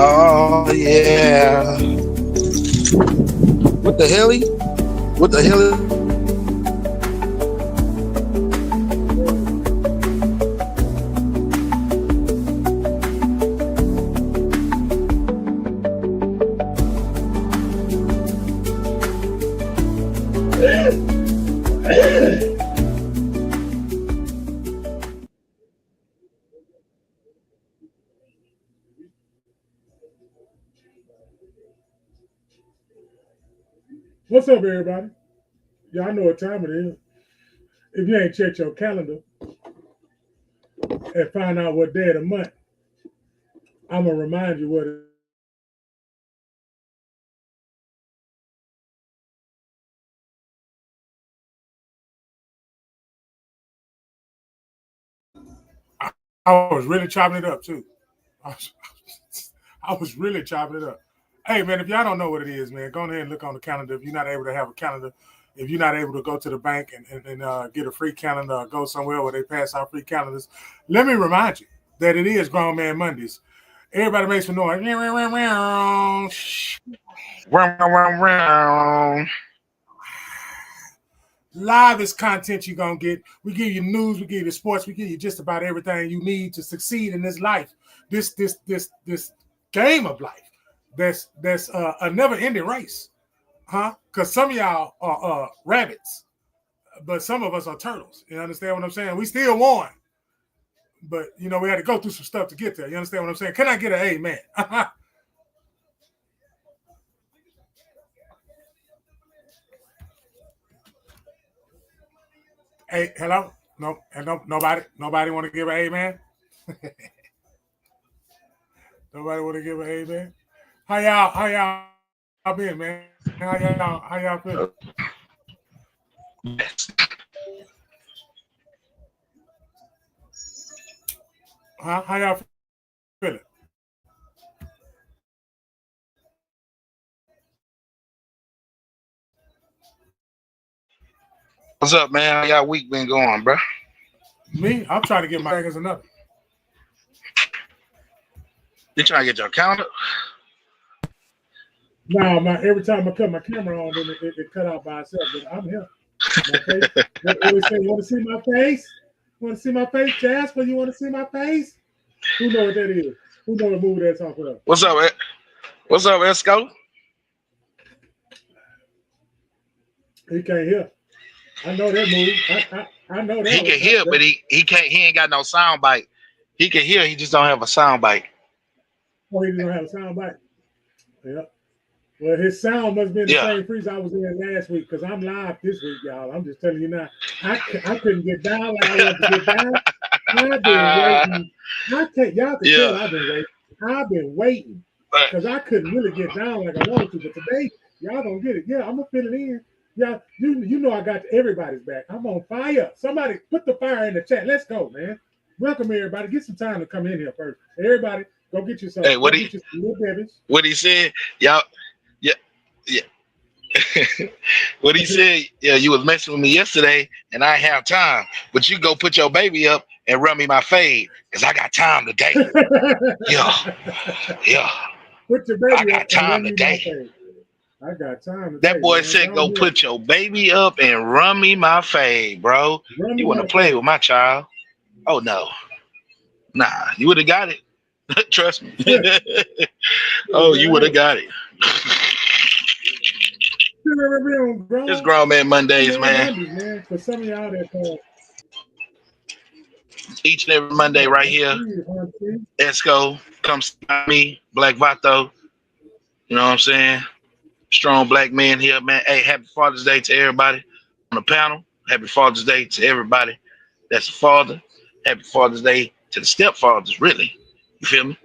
Oh yeah. What the hell? What the hell? What's up, everybody? Y'all know what time it is. If you ain't checked your calendar and find out what day of the month, I'm going to remind you what it is. I was really chopping it up, too. I was really chopping it up. Hey, man, if y'all don't know what it is, man, go ahead and look on the calendar. If you're not able to have a calendar, if you're not able to go to the bank and get a free calendar or go somewhere where they pass out free calendars, let me remind you that it is Grown Man Mondays. Everybody makes some noise. Livest content you're going to get. We give you news, we give you sports, we give you just about everything you need to succeed in this life, this game of life. That's a never-ending race, huh? Because some of y'all are rabbits, but some of us are turtles. You understand what I'm saying? We still won, but, you know, we had to go through some stuff to get there. You understand what I'm saying? Can I get an amen? Hey, hello? No, nobody want to give an amen? Nobody want to give an amen? How y'all been, man? How y'all feeling? Huh? How y'all feeling? What's up, man? How y'all week been going, bro? Me? I'm trying to get my fingers another. You trying to get your calendar? No, every time I cut my camera on, then it cut out by itself. But I'm here. My face. They say, "You want to see my face? Want to see my face, Jasper? You want to see my face?" Who know what that is? Who know what movie that's talking about? What's up, What's up, ESCO? He can't hear. I know that movie. I know that. He can hear, but he can't. He ain't got no sound bite. He can hear. He just don't have a sound bite. Oh, he don't have a sound bite. Yeah. Well, his sound must have been the same freeze I was in last week because I'm live this week, y'all. I'm just telling you now. I couldn't get down like I wanted to get down. I've been waiting. Y'all can tell I've been waiting. I've been waiting because I couldn't really get down like I wanted to. But today, y'all gonna get it. Yeah, I'm gonna fill it in. Yeah, you know I got everybody's back. I'm on fire. Somebody put the fire in the chat. Let's go, man. Welcome everybody. Get some time to come in here first. Everybody, go get you some. Hey, what he said? Y'all. Yeah. What he said, you was messing with me yesterday and I ain't have time, but you go put your baby up and run me my fade because I got time today. Yeah. Put your baby I got time today. I got time today. That boy said, go put your baby up and run me my fade, bro. You want to play with my child? Oh, no. Nah, you would have got it. Trust me. Oh, you would have got it. It's Grown Man Mondays, man. For some of y'all that each and every Monday right here. ESCO, KumSeeBoutMe, Black VATO. You know what I'm saying? Strong black men here, man. Hey, happy Father's Day to everybody on the panel. Happy Father's Day to everybody that's a father. Happy Father's Day to the stepfathers, really. You feel me?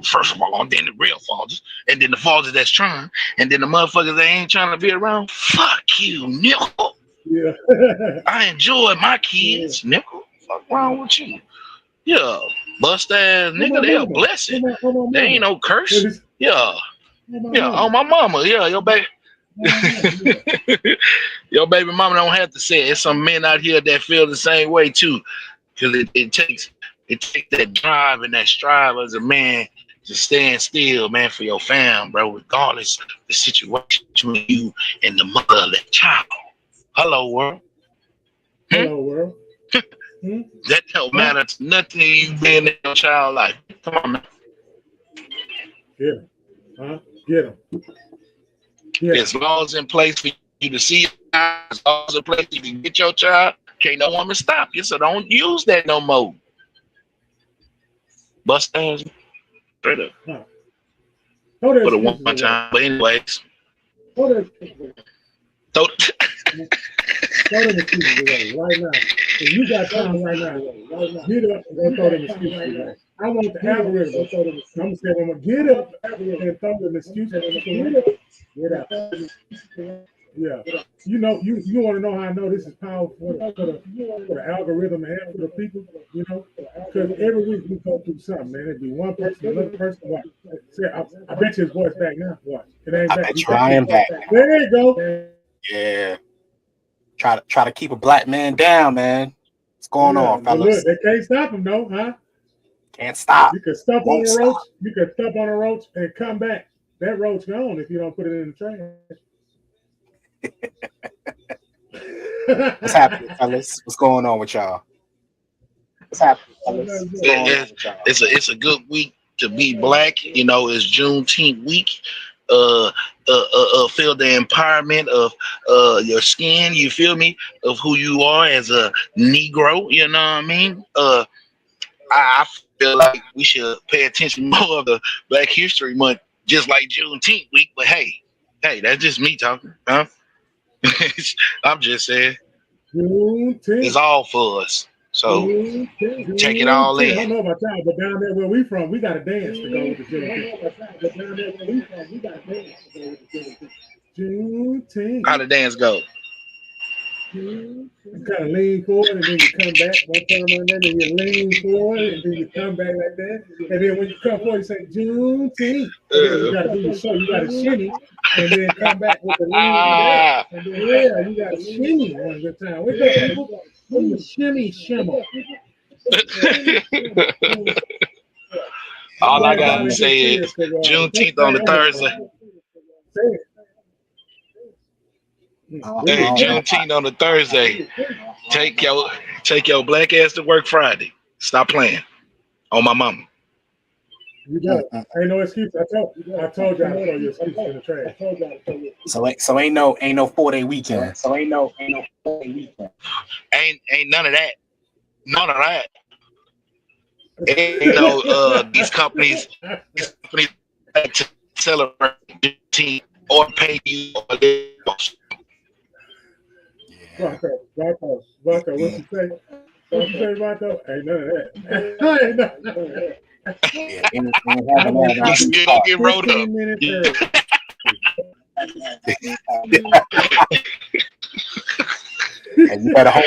First of all, then the real fathers, and then the fathers that's trying, and then the motherfuckers that ain't trying to be around. Fuck you, nickel. Yeah. I enjoy my kids, nickel. Fuck wrong with you? Yeah, bust ass nigga, they a blessing. They ain't no curse. Yeah. On my mama. Yeah, your baby. Your baby mama don't have to say it. There's some men out here that feel the same way too. Because it takes that drive and that strive as a man to stand still, man, for your fam, bro, regardless of the situation between you and the mother of that child. Hello, world. Hello, world. That don't matter to nothing you being in your child life. Come on, man. Get him. Huh? Get him. There's laws in place for you to see your child. There's laws in place for you to get your child. Can't no woman stop you, so don't use that no more. Bust ass straight up. Huh. For the one time. But anyways. Throw them excuses away right now. If you got time right now, get up and go throw them excuses away. I want the algorithm. I'm going to say, I'm going to get up and throw them excuses away. Get up. Yeah. You want to know how I know this is powerful for the algorithm and for the people, you know? Because every week we go through something, man. It'd be one person, another person. Watch. I bet you his voice back now. Watch. It ain't back. I am back. There you go. Yeah. Try to keep a black man down, man. What's going on, fellas? Look, they can't stop him, though, huh? Can't stop. You can stump on a roach. You can stump on a roach and come back. That roach gone if you don't put it in the trash. What's happening, fellas? What's going on with y'all? What's happening, fellas? It's a good week to be black. You know, it's Juneteenth week. Feel the empowerment of your skin. You feel me? Of who you are as a Negro. You know what I mean? I feel like we should pay attention more of the Black History Month, just like Juneteenth week. But hey, that's just me talking, huh? I'm just saying, it's all for us. So take it all in. I don't know about y'all, but down there where we from, we got to dance to go with the Juneteenth. How the dance go? You kind of lean forward and then you come back. One time on that, then you lean forward and then you come back like that. And then when you come forward, you say Juneteenth. You got to do your show. You got to shimmy and then come back with the lean back. And then, you got to shimmy one good time. What's up, people? Shimmy, shimmer. All I got to say is Juneteenth on the Thursday. Say it. Hey, Juneteenth on the Thursday. Take your black ass to work Friday. Stop playing. On my mama. You got it. Ain't no excuse. I told y'all to throw your excuse in the trash. So ain't no 4-day weekend. Ain't none of that. None of that. Ain't no these companies to celebrate Juneteenth or pay you or Vato, what you say? What you say, Vato? Ain't none of that. Ain't none of that. You still get rolled up. And you better hold.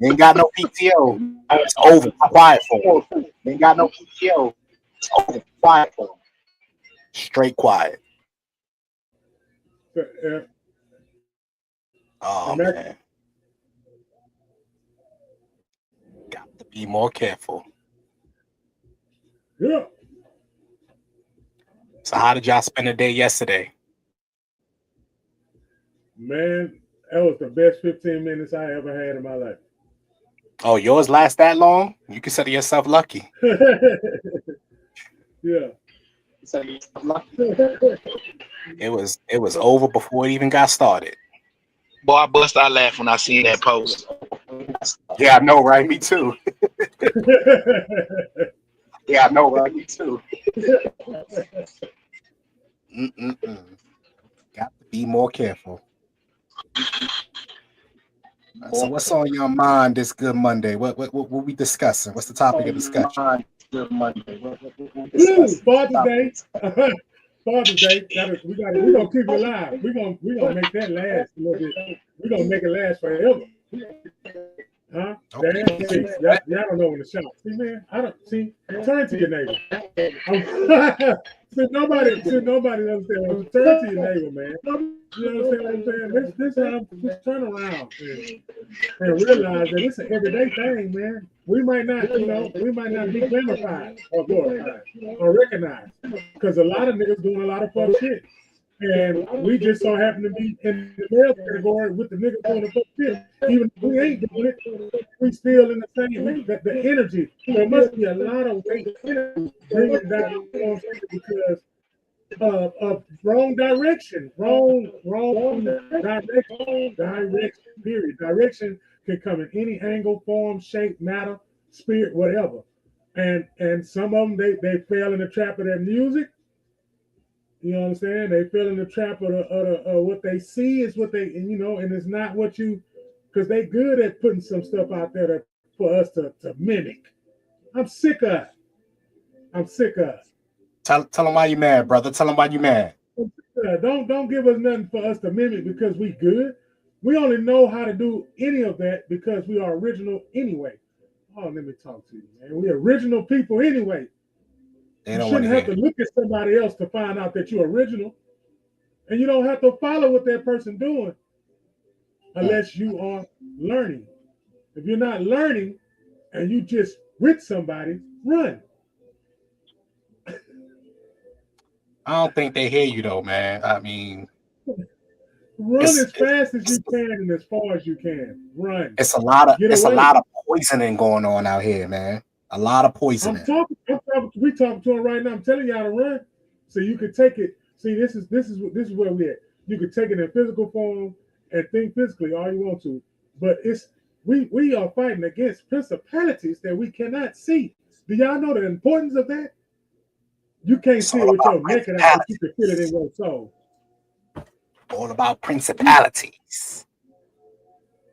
You ain't got no PTO. It's over. Quiet for him. You ain't got no PTO. It's over. Quiet for him. Straight quiet. Oh, man. Got to be more careful. Yeah. So how did y'all spend the day yesterday? Man, that was the best 15 minutes I ever had in my life. Oh, yours last that long? You consider yourself lucky. Yeah. It was over before it even got started. Boy, I bust out laugh when I seen that post. Yeah, I know, right? Me too. Yeah, I know, right? Me too. Got to be more careful. So what's on your mind this good Monday? What we discussing? What's the topic of discussion? Good Monday. Father's Day. Father's Day. We're gonna keep it alive. We're gonna make that last a little bit. We're gonna make it last forever. Huh? Okay. Y'all don't know when to shout. See, man, I don't see. Turn to your neighbor. Nobody understands. Turn to your neighbor, man. You understand what I'm saying? This time, just turn around and realize that it's an everyday thing, man. We might not, we might not be glorified or glorified or recognized because a lot of niggas doing a lot of fuck shit. And we just so happen to be in the male category with the niggas doing the fuck shit. Even if we ain't doing it, we still in the same, the energy. There must be a lot of weight bringing down, because of wrong direction, wrong direction, period. Direction can come in any angle, form, shape, matter, spirit, whatever. And some of them, they fell in the trap of their music. You know what I'm saying? They fell in the trap of what they see is what they, and it's not what you, because they good at putting some stuff out there for us to mimic. I'm sick of it. I'm sick of it. Tell them why you mad, brother. Tell them why you mad. Don't give us nothing for us to mimic because we good. We only know how to do any of that because we are original anyway. Oh, let me talk to you, man. We original people anyway. You shouldn't have to look at somebody else to find out that you're original. And you don't have to follow what that person doing unless you are learning. If you're not learning and you just with somebody, run. I don't think they hear you though, man. I mean, run as fast as you can and as far as you can. Run. It's a lot of poisoning going on out here, man. A lot of poisoning. We talking to him right now. I'm telling you how to run, so you can take it. See, this is where we at. You can take it in physical form and think physically all you want to, but we are fighting against principalities that we cannot see. Do y'all know the importance of that? You can't see it with your naked eye, but you can feel it in your soul. All about principalities.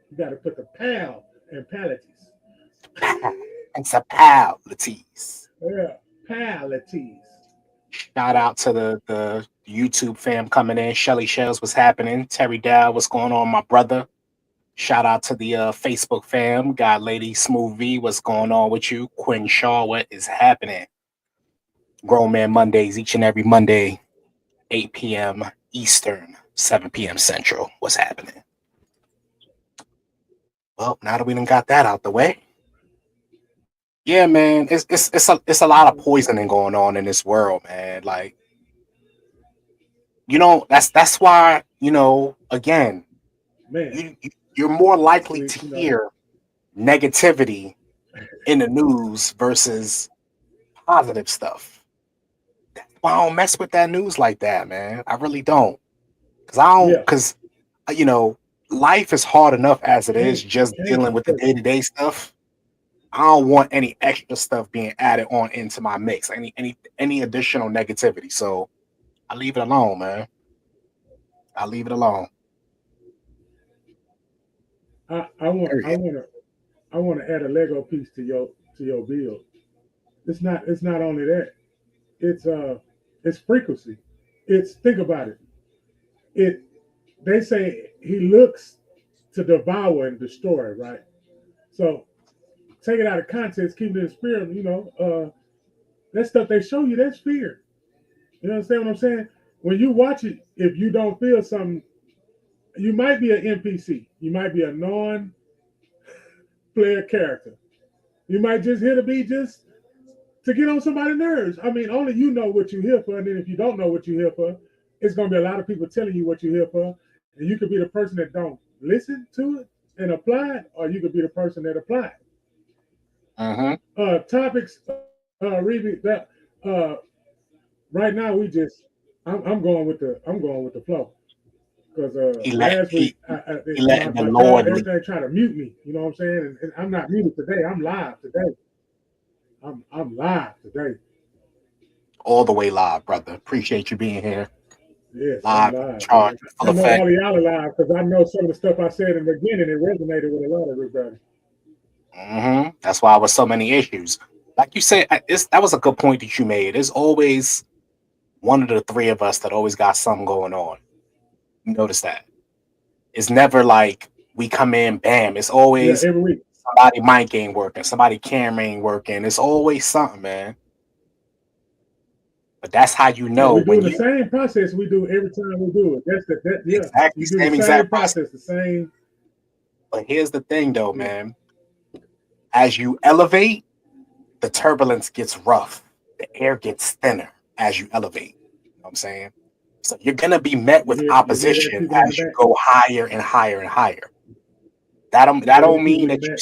You got to put the pal and palities. Principalities. Yeah, palities. Shout out to the YouTube fam coming in. Shelly Shells, what's happening? Terry Dow, what's going on, my brother? Shout out to the Facebook fam. God Lady Smooth V, what's going on with you? Quinn Shaw, what is happening? Grown Man Mondays, each and every Monday, 8 p.m. Eastern, 7 p.m. Central. What's happening? Well, now that we done got that out the way, yeah, man, it's a lot of poisoning going on in this world, man. Like, that's why, again, man, you're more likely to hear negativity in the news versus positive stuff. That's why I don't mess with that news like that, man. I really don't. Because life is hard enough as it is, just dealing with the day-to-day stuff. I don't want any extra stuff being added on into my mix, any additional negativity. So I leave it alone, man. I leave it alone. I want to add a Lego piece to your build. It's not only that. It's frequency. Think about it. They say he looks to devour and destroy, right? So take it out of context, keep it in spirit, that stuff they show you, that's fear. You understand what I'm saying? When you watch it, if you don't feel something, you might be an NPC. You might be a non-player character. You might just hit a beat just to get on somebody's nerves. I mean, only you know what you're here for. And then if you don't know what you're here for, it's going to be a lot of people telling you what you're here for. And you could be the person that don't listen to it and apply it, or you could be the person that apply it. Topics, right now I'm going with the flow. Because last week, everything tried to mute me. You know what I'm saying? And I'm not muted today. I'm live today. I'm live today. All the way live, brother. Appreciate you being here. Yes, live. Charge. I know all of y'all are live because I know some of the stuff I said in the beginning. It resonated with a lot of everybody. That's why there was so many issues. Like you said, that was a good point that you made. There's always one of the three of us that always got something going on. You notice that? It's never like we come in, bam. It's always every week. Somebody mic ain't working, somebody camera ain't working. It's always something, man. But that's how you know we're doing when the same process we do every time we do it. Yeah. exactly You do same the exact same process, the same. But here's the thing, though, man. As you elevate, the turbulence gets rough. The air gets thinner as you elevate. You know what I'm saying? So you're gonna be met with You hear that opposition creeping in the as you back? go higher and higher and higher. That don't mean that you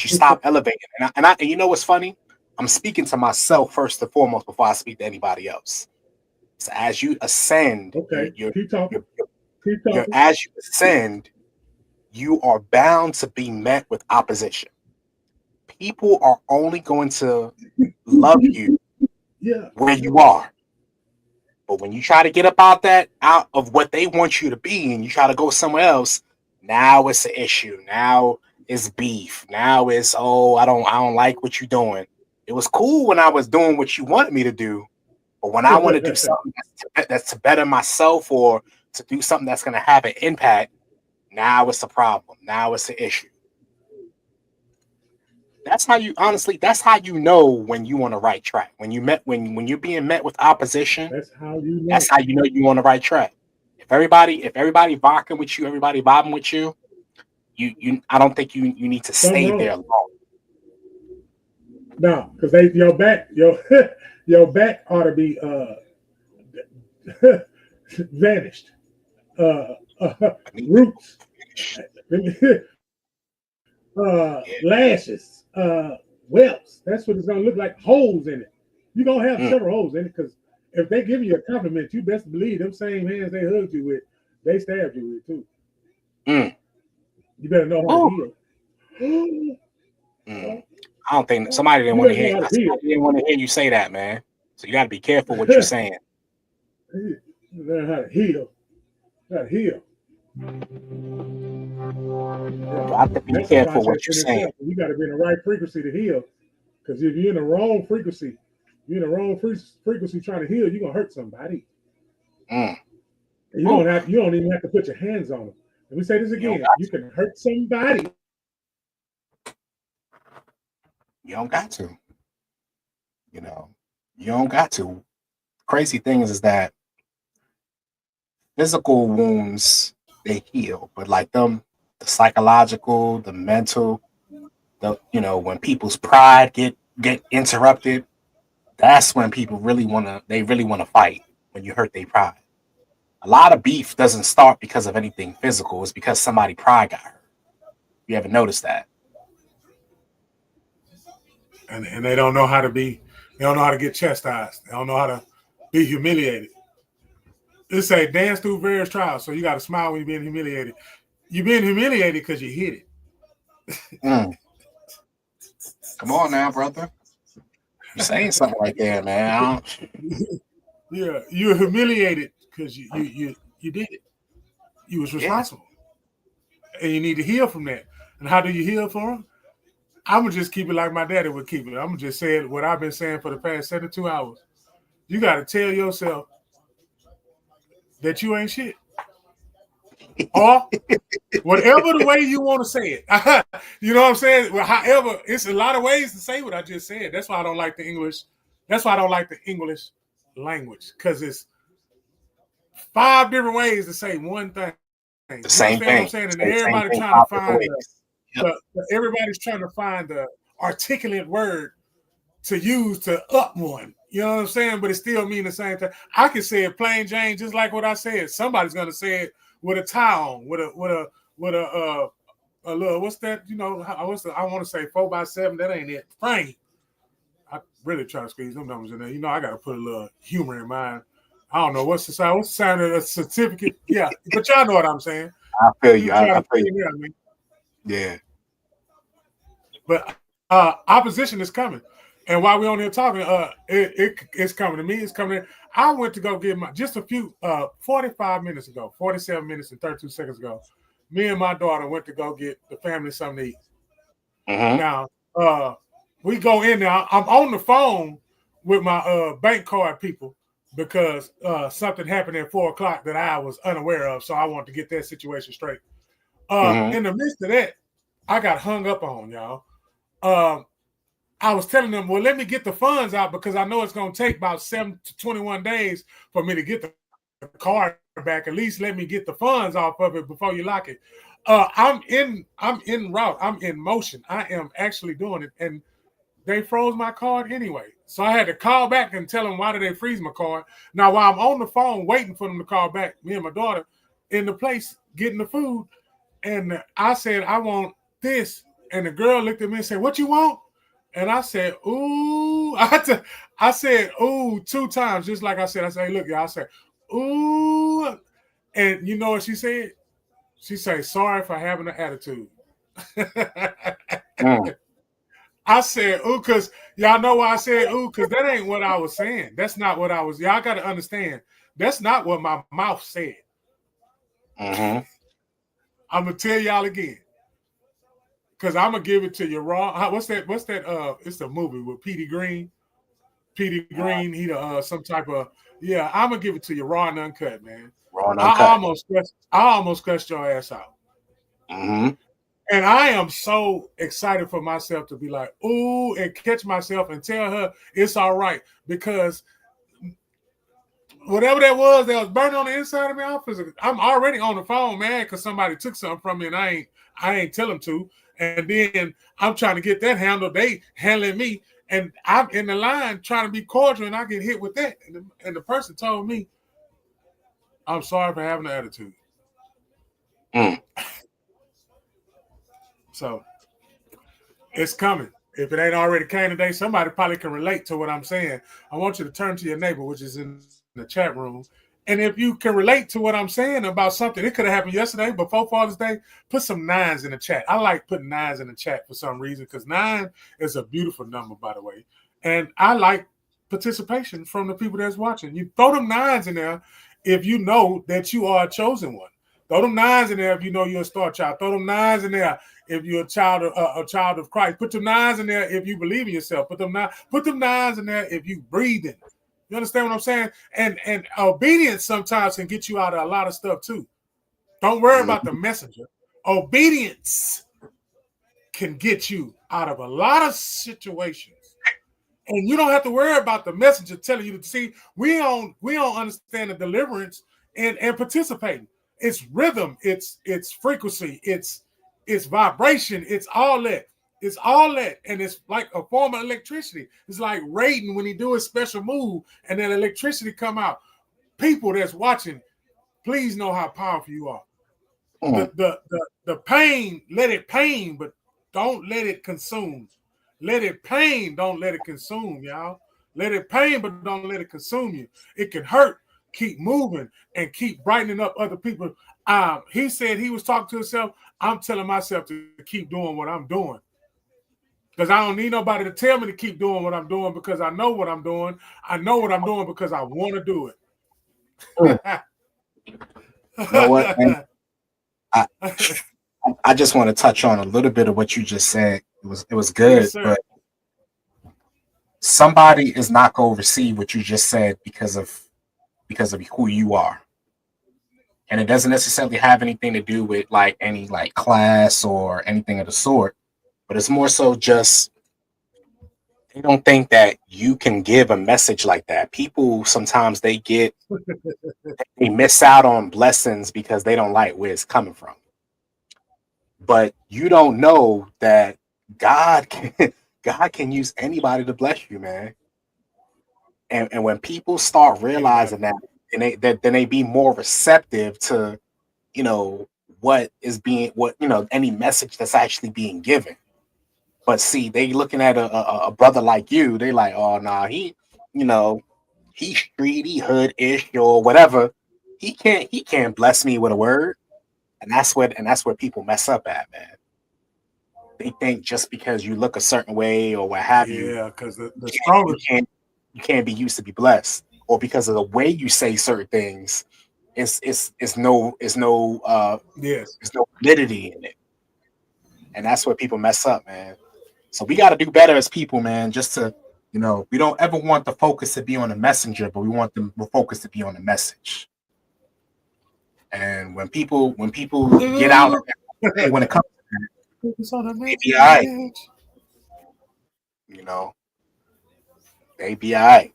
stop elevating. And you know what's funny? I'm speaking to myself first and foremost before I speak to anybody else. So as you ascend, Okay, keep talking. As you ascend, you are bound to be met with opposition. People are only going to love you where you are. But when you try to get out of what they want you to be and you try to go somewhere else, now it's an issue. Now it's beef. Now it's, I don't like what you're doing. It was cool when I was doing what you wanted me to do, but when I want to do something that's to better myself or to do something that's going to have an impact, now it's a problem. Now it's an issue. That's how you know when you on the right track. When you're being met with opposition, that's how you know. That's how you know you're on the right track. If everybody vibing with you, everybody vibing with you, I don't think you need to stay there long. No, because your back ought to be vanished. Roots, lashes, welts. That's what it's gonna look like. Holes in it. You're gonna have several holes in it because if they give you a compliment, you best believe them same hands they hugged you with, they stabbed you with too. You better know how to heal. I don't think somebody didn't want to hear. Somebody didn't want to hear you say that, man. So you got to be careful what you're saying. Learn how to heal. How to heal. You have to be careful what you're saying. You got to be in the right frequency to heal. Because if you're in the wrong frequency, trying to heal, you're gonna hurt somebody. You don't even have to put your hands on them. Let me say this again. You can hurt somebody. You don't got to. You don't got to. Crazy thing is that physical wounds, they heal, but like the psychological, the mental, when people's pride get interrupted, that's when people really want to fight. When you hurt their pride, a lot of beef doesn't start because of anything physical. It's because somebody pride got hurt. You ever noticed that? And they don't know how to get chastised. They don't know how to be humiliated. It say dance through various trials. So you got to smile when you're being humiliated. You're being humiliated because you hit it. Come on now, brother. You're saying something right there, man. Yeah, you're humiliated because you did it. You was responsible. And you need to heal from that. And how do you heal from them? I'm going to just keep it like my daddy would keep it. I'm going to just say it, what I've been saying for the past 72 hours. You got to tell yourself that you ain't shit. Or whatever the way you want to say it. You know what I'm saying? Well, however, it's a lot of ways to say what I just said. That's why I don't like the English. That's why I don't like the English language, because it's 5 different ways to say one thing. The same thing. What I'm saying? And everybody's trying to find everybody's trying to find the articulate word to use to up one. You know what I'm saying? But it still means the same thing. I can say it plain Jane, just like what I said. Somebody's gonna say it with a tie on, with a little, what's that? I want to say 4x7. That ain't it. Frame. I really try to squeeze them numbers in there. I got to put a little humor in mine. I don't know what's the sign of a certificate. Yeah, but y'all know what I'm saying. I feel you. I feel you. Yeah. But opposition is coming. And while we're on here talking, it's coming to me. It's coming in. I went to go get just a few, 47 minutes and 32 seconds ago, me and my daughter went to go get the family something to eat. Now, we go in there. I'm on the phone with my bank card people because something happened at 4 o'clock that I was unaware of. So I wanted to get that situation straight. In the midst of that, I got hung up on, y'all. I was telling them, well, let me get the funds out because I know it's going to take about 7 to 21 days for me to get the card back. At least let me get the funds off of it before you lock it. I'm in route. I'm in motion. I am actually doing it. And they froze my card anyway. So I had to call back and tell them, why did they freeze my card? Now, while I'm on the phone waiting for them to call back, me and my daughter in the place getting the food, and I said, I want this. And the girl looked at me and said, what you want? And I said, ooh. I said, ooh, 2 times, just like I said. I said, hey, look, y'all. I said, ooh. And you know what she said? She said, sorry for having an attitude. I said, ooh, because y'all know why I said, ooh, because that ain't what I was saying. That's not what I was. Y'all got to understand. That's not what my mouth said. Mm-hmm. I'm going to tell y'all again. Because I'm going to give it to you raw. What's that? It's a movie with Petey Green. Petey Green, he some type of, yeah, I'm going to give it to you raw and uncut, man. Raw and uncut. I almost cussed your ass out. Mm-hmm. And I am so excited for myself to be like, ooh, and catch myself and tell her it's all right. Because whatever that was burning on the inside of me, I'm already on the phone, man, because somebody took something from me and I ain't tell them to. And then I'm trying to get that handled. They handling me. And I'm in the line trying to be cordial and I get hit with that. And the person told me, I'm sorry for having an attitude. So it's coming. If it ain't already came today, somebody probably can relate to what I'm saying. I want you to turn to your neighbor, which is in the chat room. And if you can relate to what I'm saying about something, it could have happened yesterday, before Father's Day, put some 9s in the chat. I like putting 9s in the chat for some reason because 9 is a beautiful number, by the way. And I like participation from the people that's watching. You throw them 9s in there if you know that you are a chosen one. Throw them 9s in there if you know you're a star child. Throw them 9s in there if you're a child of Christ. Put them 9s in there if you believe in yourself. Put them 9s in there if you breathing. You understand what I'm saying? And obedience sometimes can get you out of a lot of stuff too. Don't worry about the messenger. Obedience can get you out of a lot of situations. And you don't have to worry about the messenger telling you to see. We don't understand the deliverance and participating. It's rhythm, it's frequency, it's vibration, it's all that. It's all that, and it's like a form of electricity. It's like Raiden when he do his special move, and then electricity come out. People that's watching, please know how powerful you are. The pain, let it pain, but don't let it consume. Let it pain, don't let it consume, y'all. Let it pain, but don't let it consume you. It can hurt. Keep moving and keep brightening up other people. He said he was talking to himself. I'm telling myself to keep doing what I'm doing. Because I don't need nobody to tell me to keep doing what I'm doing because I know what I'm doing. I know what I'm doing because I want to do it. You know what, man? I just want to touch on a little bit of what you just said. It was good, yes, but somebody is not going to receive what you just said because of who you are. And it doesn't necessarily have anything to do with like any like class or anything of the sort, but it's more so just they don't think that you can give a message like that. People sometimes they miss out on blessings because they don't like where it's coming from. But you don't know that God can use anybody to bless you, man. And when people start realizing that, then they be more receptive to, what any message that's actually being given. But see, they looking at a brother like you, they like, oh nah, he's street, he hood-ish or whatever. He can't bless me with a word. And that's where people mess up at, man. They think just because you look a certain way or what have you, yeah, because the strongest you can't be used to be blessed, or because of the way you say certain things, it's no validity in it, and that's where people mess up, man. So we got to do better as people, man. Just to we don't ever want the focus to be on the messenger, but we want the focus to be on the message. And when people get out, when it comes to that, maybe You know, they be all right.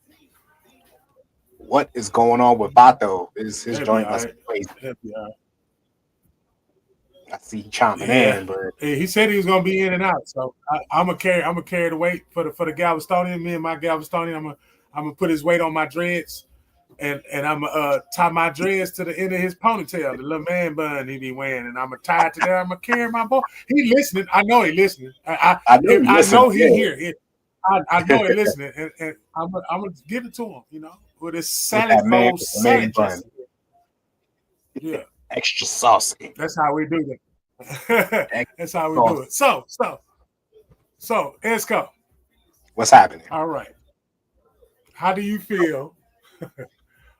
What is going on with VATO? His They'll be joint all must right. be crazy. They'll be all right. I see he chomping Yeah. in, but He said he was gonna be in and out. So I'm gonna carry the weight for the Galvestonian. Me and my Galvestonian, I'm gonna put his weight on my dreads. And I'm gonna tie my dreads to the end of his ponytail, the little man bun he be wearing, and I'm gonna tie it to there. I'm gonna carry my boy. He listening. I know he listening. I know he here. I know he listening, and I'm gonna give it to him. You know, with his salad bowl salad dressing. Yeah, extra saucy. that's how we do that. That's how we do it. So, ESCO. What's happening? All right. How do you feel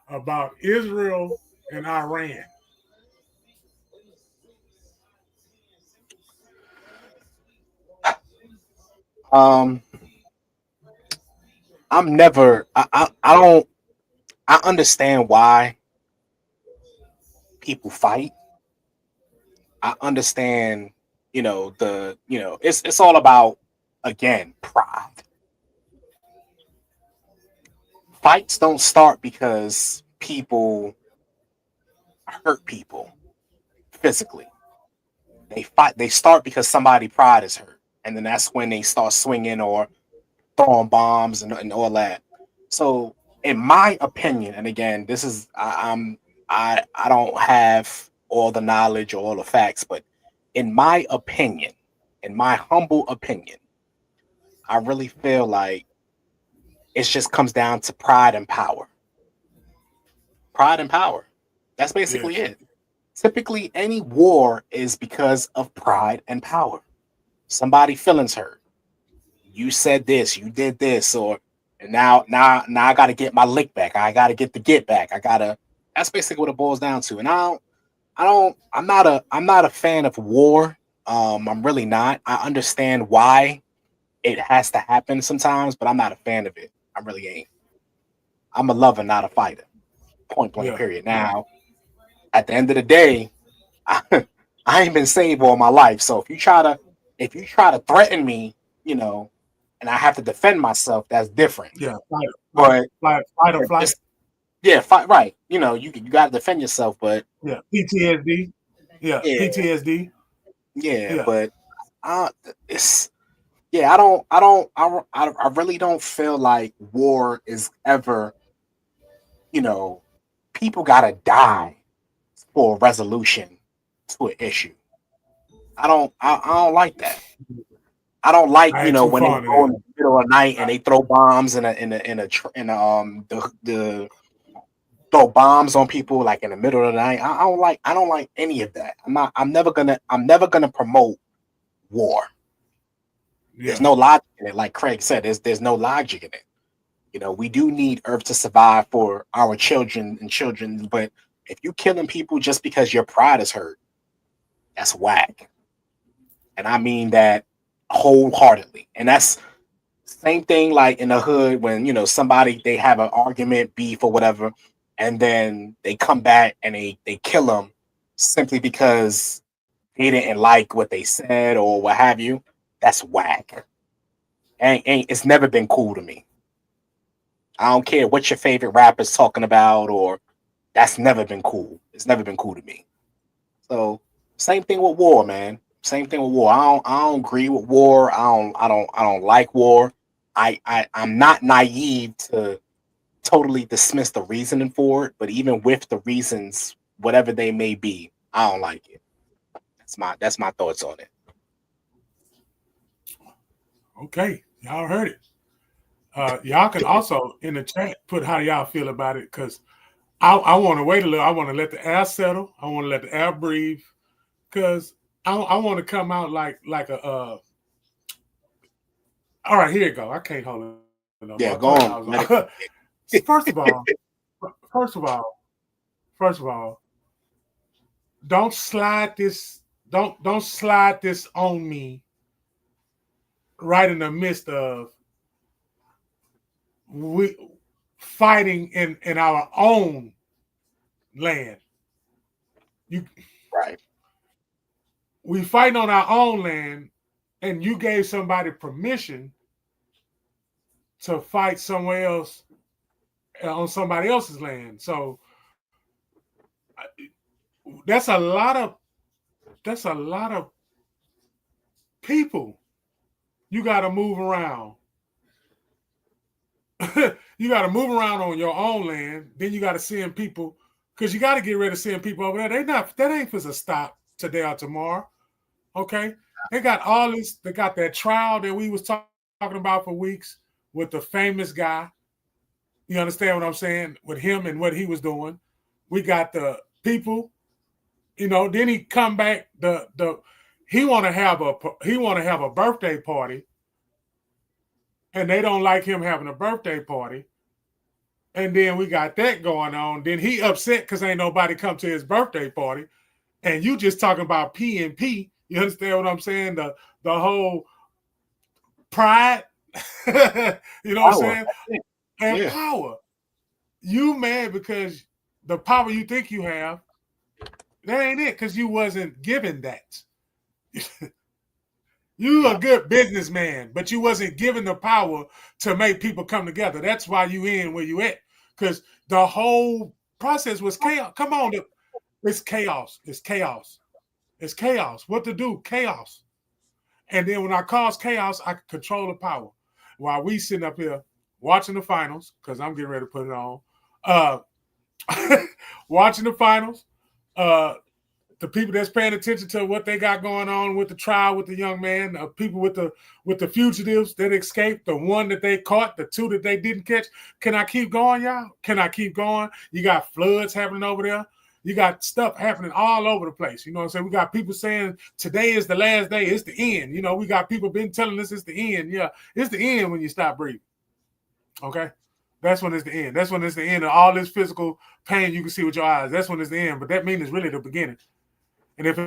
about Israel and Iran? I'm never. I don't. I understand why people fight. I understand. It's all about, again, pride. Fights don't start because people hurt people physically. They start because somebody pride is hurt, and then that's when they start swinging or throwing bombs and all that. So, in my opinion, and again, this is I don't have all the knowledge or all the facts, but in my opinion, in my humble opinion, I really feel like it just comes down to pride and power. Pride and power. That's basically it. Typically, any war is because of pride and power. Somebody feelings hurt. You said this, you did this, and now I got to get my lick back. I got to get the get back. That's basically what it boils down to. And I'm not a fan of war. I'm really not. I understand why it has to happen sometimes, but I'm not a fan of it. I really ain't. I'm a lover, not a fighter. Point blank. Period. Now, at the end of the day, I ain't been saved all my life. So if you try to threaten me, and I have to defend myself, that's different. Yeah, fight or flight. Fight. Right. You got to defend yourself, but PTSD. Yeah, PTSD. Yeah, but I really don't feel like war is ever, people gotta die for a resolution to an issue. I don't like that. I don't like, when they go in the middle of the night and they throw bombs the throw bombs on people like in the middle of the night. I don't like any of that. I'm never gonna promote war. There's no logic in it. Like Craig said, there's no logic in it. We do need Earth to survive for our children, but if you killing people just because your pride is hurt, that's whack. And I mean that wholeheartedly. And that's same thing like in the hood when somebody, they have an argument, beef or whatever, and then they come back and they kill them simply because they didn't like what they said or what have you. That's whack. It's never been cool to me. I don't care what your favorite rapper's talking about, or that's never been cool. It's never been cool to me. So same thing with war, man. Same thing with war. I don't agree with war. I don't like war. I'm not naive to totally dismiss the reasoning for it, but even with the reasons, whatever they may be, I don't like it. That's my thoughts on it. Okay, y'all heard it. Y'all can also in the chat put how y'all feel about it, because I want to wait a little. I want to let the air settle. I want to let the air breathe, because I want to come out like a. All right, here you go. I can't hold it no more. Yeah, go on. First of all, don't slide this. Don't slide this on me. Right in the midst of we fighting in our own land. Right. We fighting on our own land, and you gave somebody permission to fight somewhere else on somebody else's land. So that's a lot of people you got to move around. You got to move around on your own land. Then you got to send people, because you got to get rid of sending people over there. That ain't supposed to stop today or tomorrow. Okay, they got all this. They got that trial that we was talking about for weeks with the famous guy. You understand what I'm saying? With him and what he was doing. We got the people. Then he come back. He want to have a birthday party, and they don't like him having a birthday party. And then we got that going on. Then he upset because ain't nobody come to his birthday party. And you just talking about P and P. You understand what I'm saying? The whole pride. You know what I'm saying? And power. You mad because the power you think you have, that ain't it, because you wasn't given that. You a good businessman, but you wasn't given the power to make people come together. That's why you in where you at, because the whole process was chaos. Come on, it's chaos. It's chaos. It's chaos. What to do? Chaos. And then when I cause chaos, I can control the power. While we sitting up here watching the finals, because I'm getting ready to put it on, watching the finals, the people that's paying attention to what they got going on with the trial with the young man, people with the fugitives that escaped, the one that they caught, the two that they didn't catch. Can I keep going, y'all? Can I keep going? You got floods happening over there. You got stuff happening all over the place. You know what I'm saying? We got people saying today is the last day. It's the end. We got people been telling us it's the end. Yeah, it's the end when you stop breathing. Okay? That's when it's the end. That's when it's the end of all this physical pain you can see with your eyes. That's when it's the end. But that means it's really the beginning. And if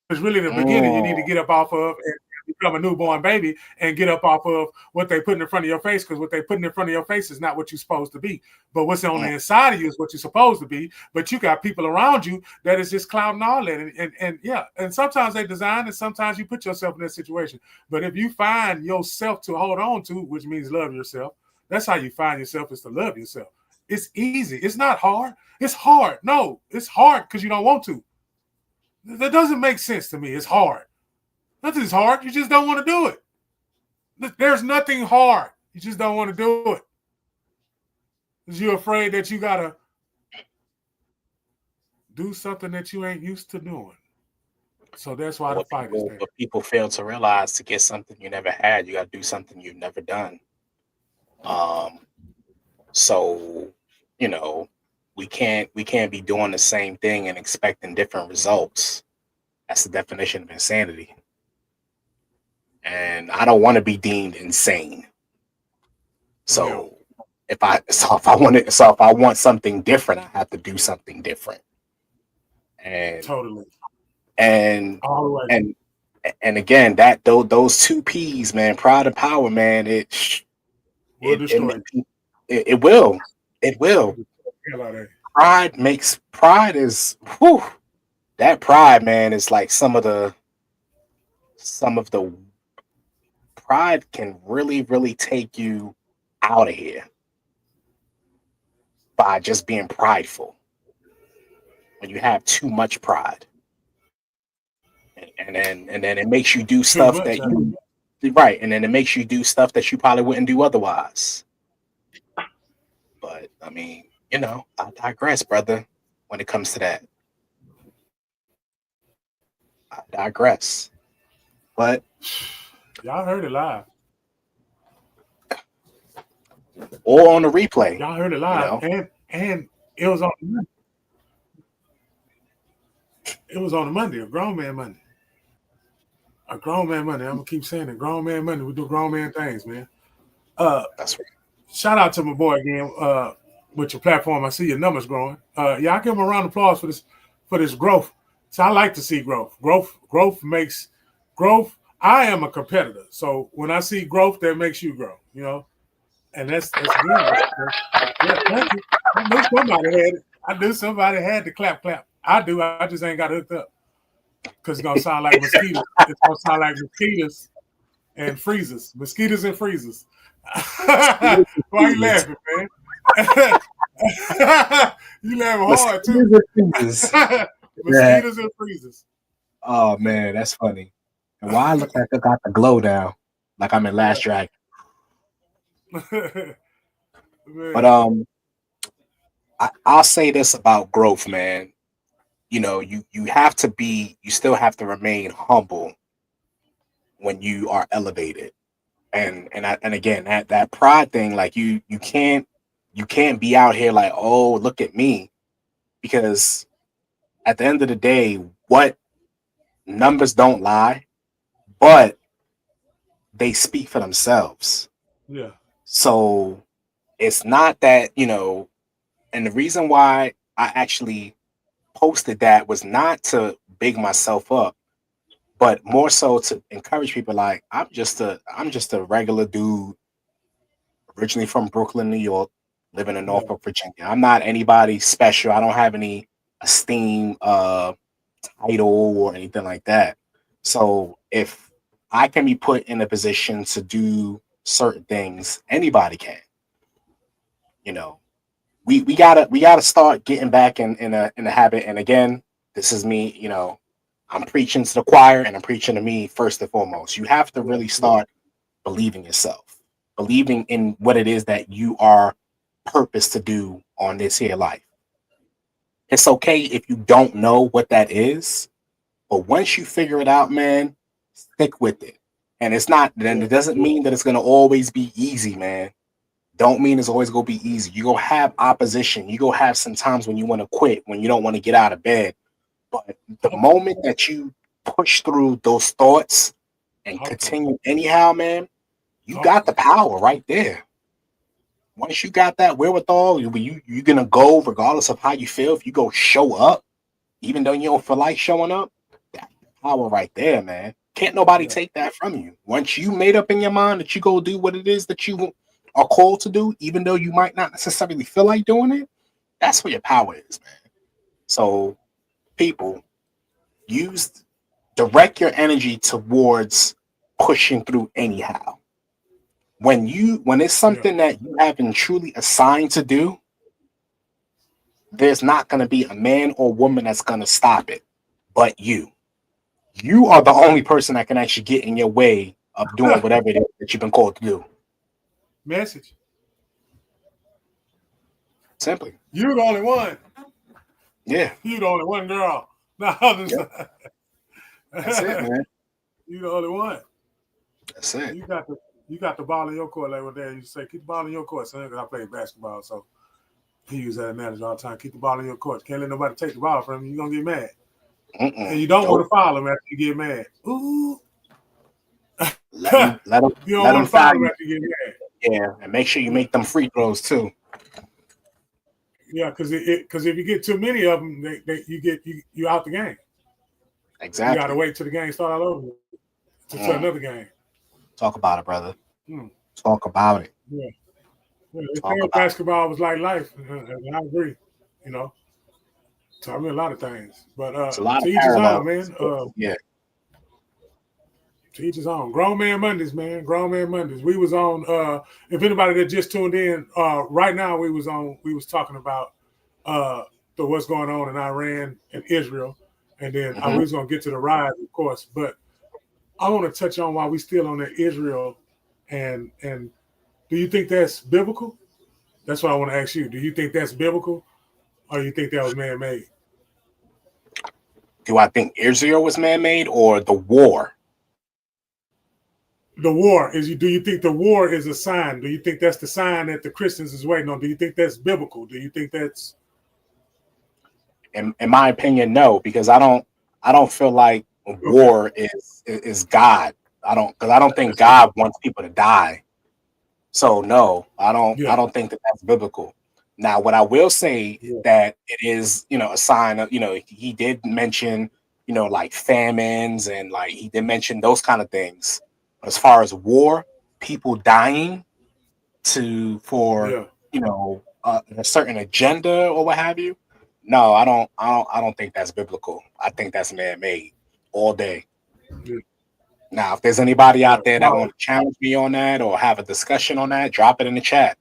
it's really the beginning, you need to get up off of and become a newborn baby and get up off of what they put in front of your face, because what they put in front of your face is not what you're supposed to be. But what's on the inside of you is what you're supposed to be. But you got people around you that is just clouding all that. And sometimes they design, and sometimes you put yourself in that situation. But if you find yourself to hold on to, which means love yourself, that's how you find yourself, is to love yourself. It's easy. It's not hard. It's hard. No, it's hard because you don't want to. That doesn't make sense to me. It's hard. Nothing's hard. You just don't want to do it. There's nothing hard. You just don't want to do it. Because you're afraid that you got to do something that you ain't used to doing. So that's why the fight is there. What people fail to realize, to get something you never had, you got to do something you've never done. So, we can't be doing the same thing and expecting different results. That's the definition of insanity. And I don't want to be deemed insane. So if I want something different, I have to do something different. And totally. And again, those two P's, man, pride and power, man, it will. That pride, man, is like some of the pride can really, really take you out of here by just being prideful. When you have too much pride, and then it makes you do stuff that you right, and then it makes you do stuff that you probably wouldn't do otherwise. But I mean, I digress, brother. When it comes to that, I digress. But y'all heard it live, or on the replay. Y'all heard it live, and it was on. It was on a Monday, a Grown Man Monday. A Grown Man Monday. I'm gonna keep saying it. Grown Man Monday. We do grown man things, man. That's right. Shout out to my boy again. With your platform, I see your numbers growing. I give him a round of applause for this growth. So I like to see growth. Growth makes growth. I am a competitor, so when I see growth, that makes you grow. And that's good. Yeah, thank you. I knew somebody had to clap. I do. I just ain't got hooked up because it's gonna sound like mosquitoes. It's gonna sound like mosquitoes and freezers, mosquitoes and freezers. Why are you laughing, man? You laughing hard too. Mosquitoes and freezers. Oh man, that's funny. And why I look like I got the glow down, like I'm in Last Dragon. But I'll say this about growth, man. You know, you still have to remain humble when you are elevated. And again, that pride thing, like you can't be out here like, oh, look at me, because at the end of the day, what numbers don't lie, but they speak for themselves. Yeah. So it's not that, and the reason why I actually posted that was not to big myself up, but more so to encourage people. Like, I'm just a regular dude, originally from Brooklyn, New York, living in Norfolk, Virginia. I'm not anybody special. I don't have any esteem, title or anything like that. So if I can be put in a position to do certain things, anybody can. We gotta start getting back in a habit. And again, this is me. I'm preaching to the choir, and I'm preaching to me first and foremost. You have to really start believing yourself, believing in what it is that you are purposed to do on this here life. It's okay if you don't know what that is, but once you figure it out, man, stick with it. And it's not, then it doesn't mean that it's gonna always be easy, man. Don't mean it's always gonna be easy. You're gonna have opposition. You're gonna have some times when you want to quit, when you don't want to get out of bed. But the moment that you push through those thoughts and continue anyhow, man, you got the power right there. Once you got that wherewithal, you're gonna go regardless of how you feel. If you go show up, even though you don't feel like showing up, that's power right there, man. Can't nobody take that from you. Once you made up in your mind that you go do what it is that you are called to do, even though you might not necessarily feel like doing it, that's where your power is, man. So people, direct your energy towards pushing through anyhow. When it's something that you have been truly assigned to do, there's not going to be a man or woman that's going to stop it but you. You are the only person that can actually get in your way of doing whatever it is that you've been called to do. Message. Simply. You're the only one. Yeah. You're the only one, girl. No, that's it, man. You're the only one. That's it. You got the ball in your court. Like what Dad used to say, keep the ball in your court, son. Because I played basketball, so he used that advantage all the time. Keep the ball in your court. Can't let nobody take the ball from you. You're going to get mad. And you don't want to foul him after you get mad. Ooh. Let him you don't want to foul him after you get mad. Yeah, and make sure you make them free throws too. Yeah, because if you get too many of them, you out the game. Exactly. You got to wait till the game start all over to another game. Talk about it, brother. Talk about it. Yeah. Basketball was like life, and I agree. Taught me a lot of things, but to each his own, man. Yeah. To each his own. Grown Man Mondays, man. Grown Man Mondays. We was on. If anybody that just tuned in, right now we was talking about the what's going on in Iran and Israel, and then we was gonna get to the rise, of course. But I want to touch on why we still on the Israel, and do you think that's biblical? That's what I want to ask you. Do you think that's biblical, or do you think that was man-made? Do I think Israel was man-made or the war? The war is. Do you think the war is a sign? Do you think that's the sign that the Christians is waiting on? Do you think that's biblical? Do you think that's? In my opinion, no, because I don't feel like war is God. I don't think God wants people to die. So no, I don't think that that's biblical. Now, what I will say that it is, a sign of, he did mention, like famines and like he did mention those kind of things. But as far as war, people dying for a certain agenda or what have you, no, I don't think that's biblical. I think that's man-made all day. Now, if there's anybody out there that want to challenge me on that or have a discussion on that, drop it in the chat.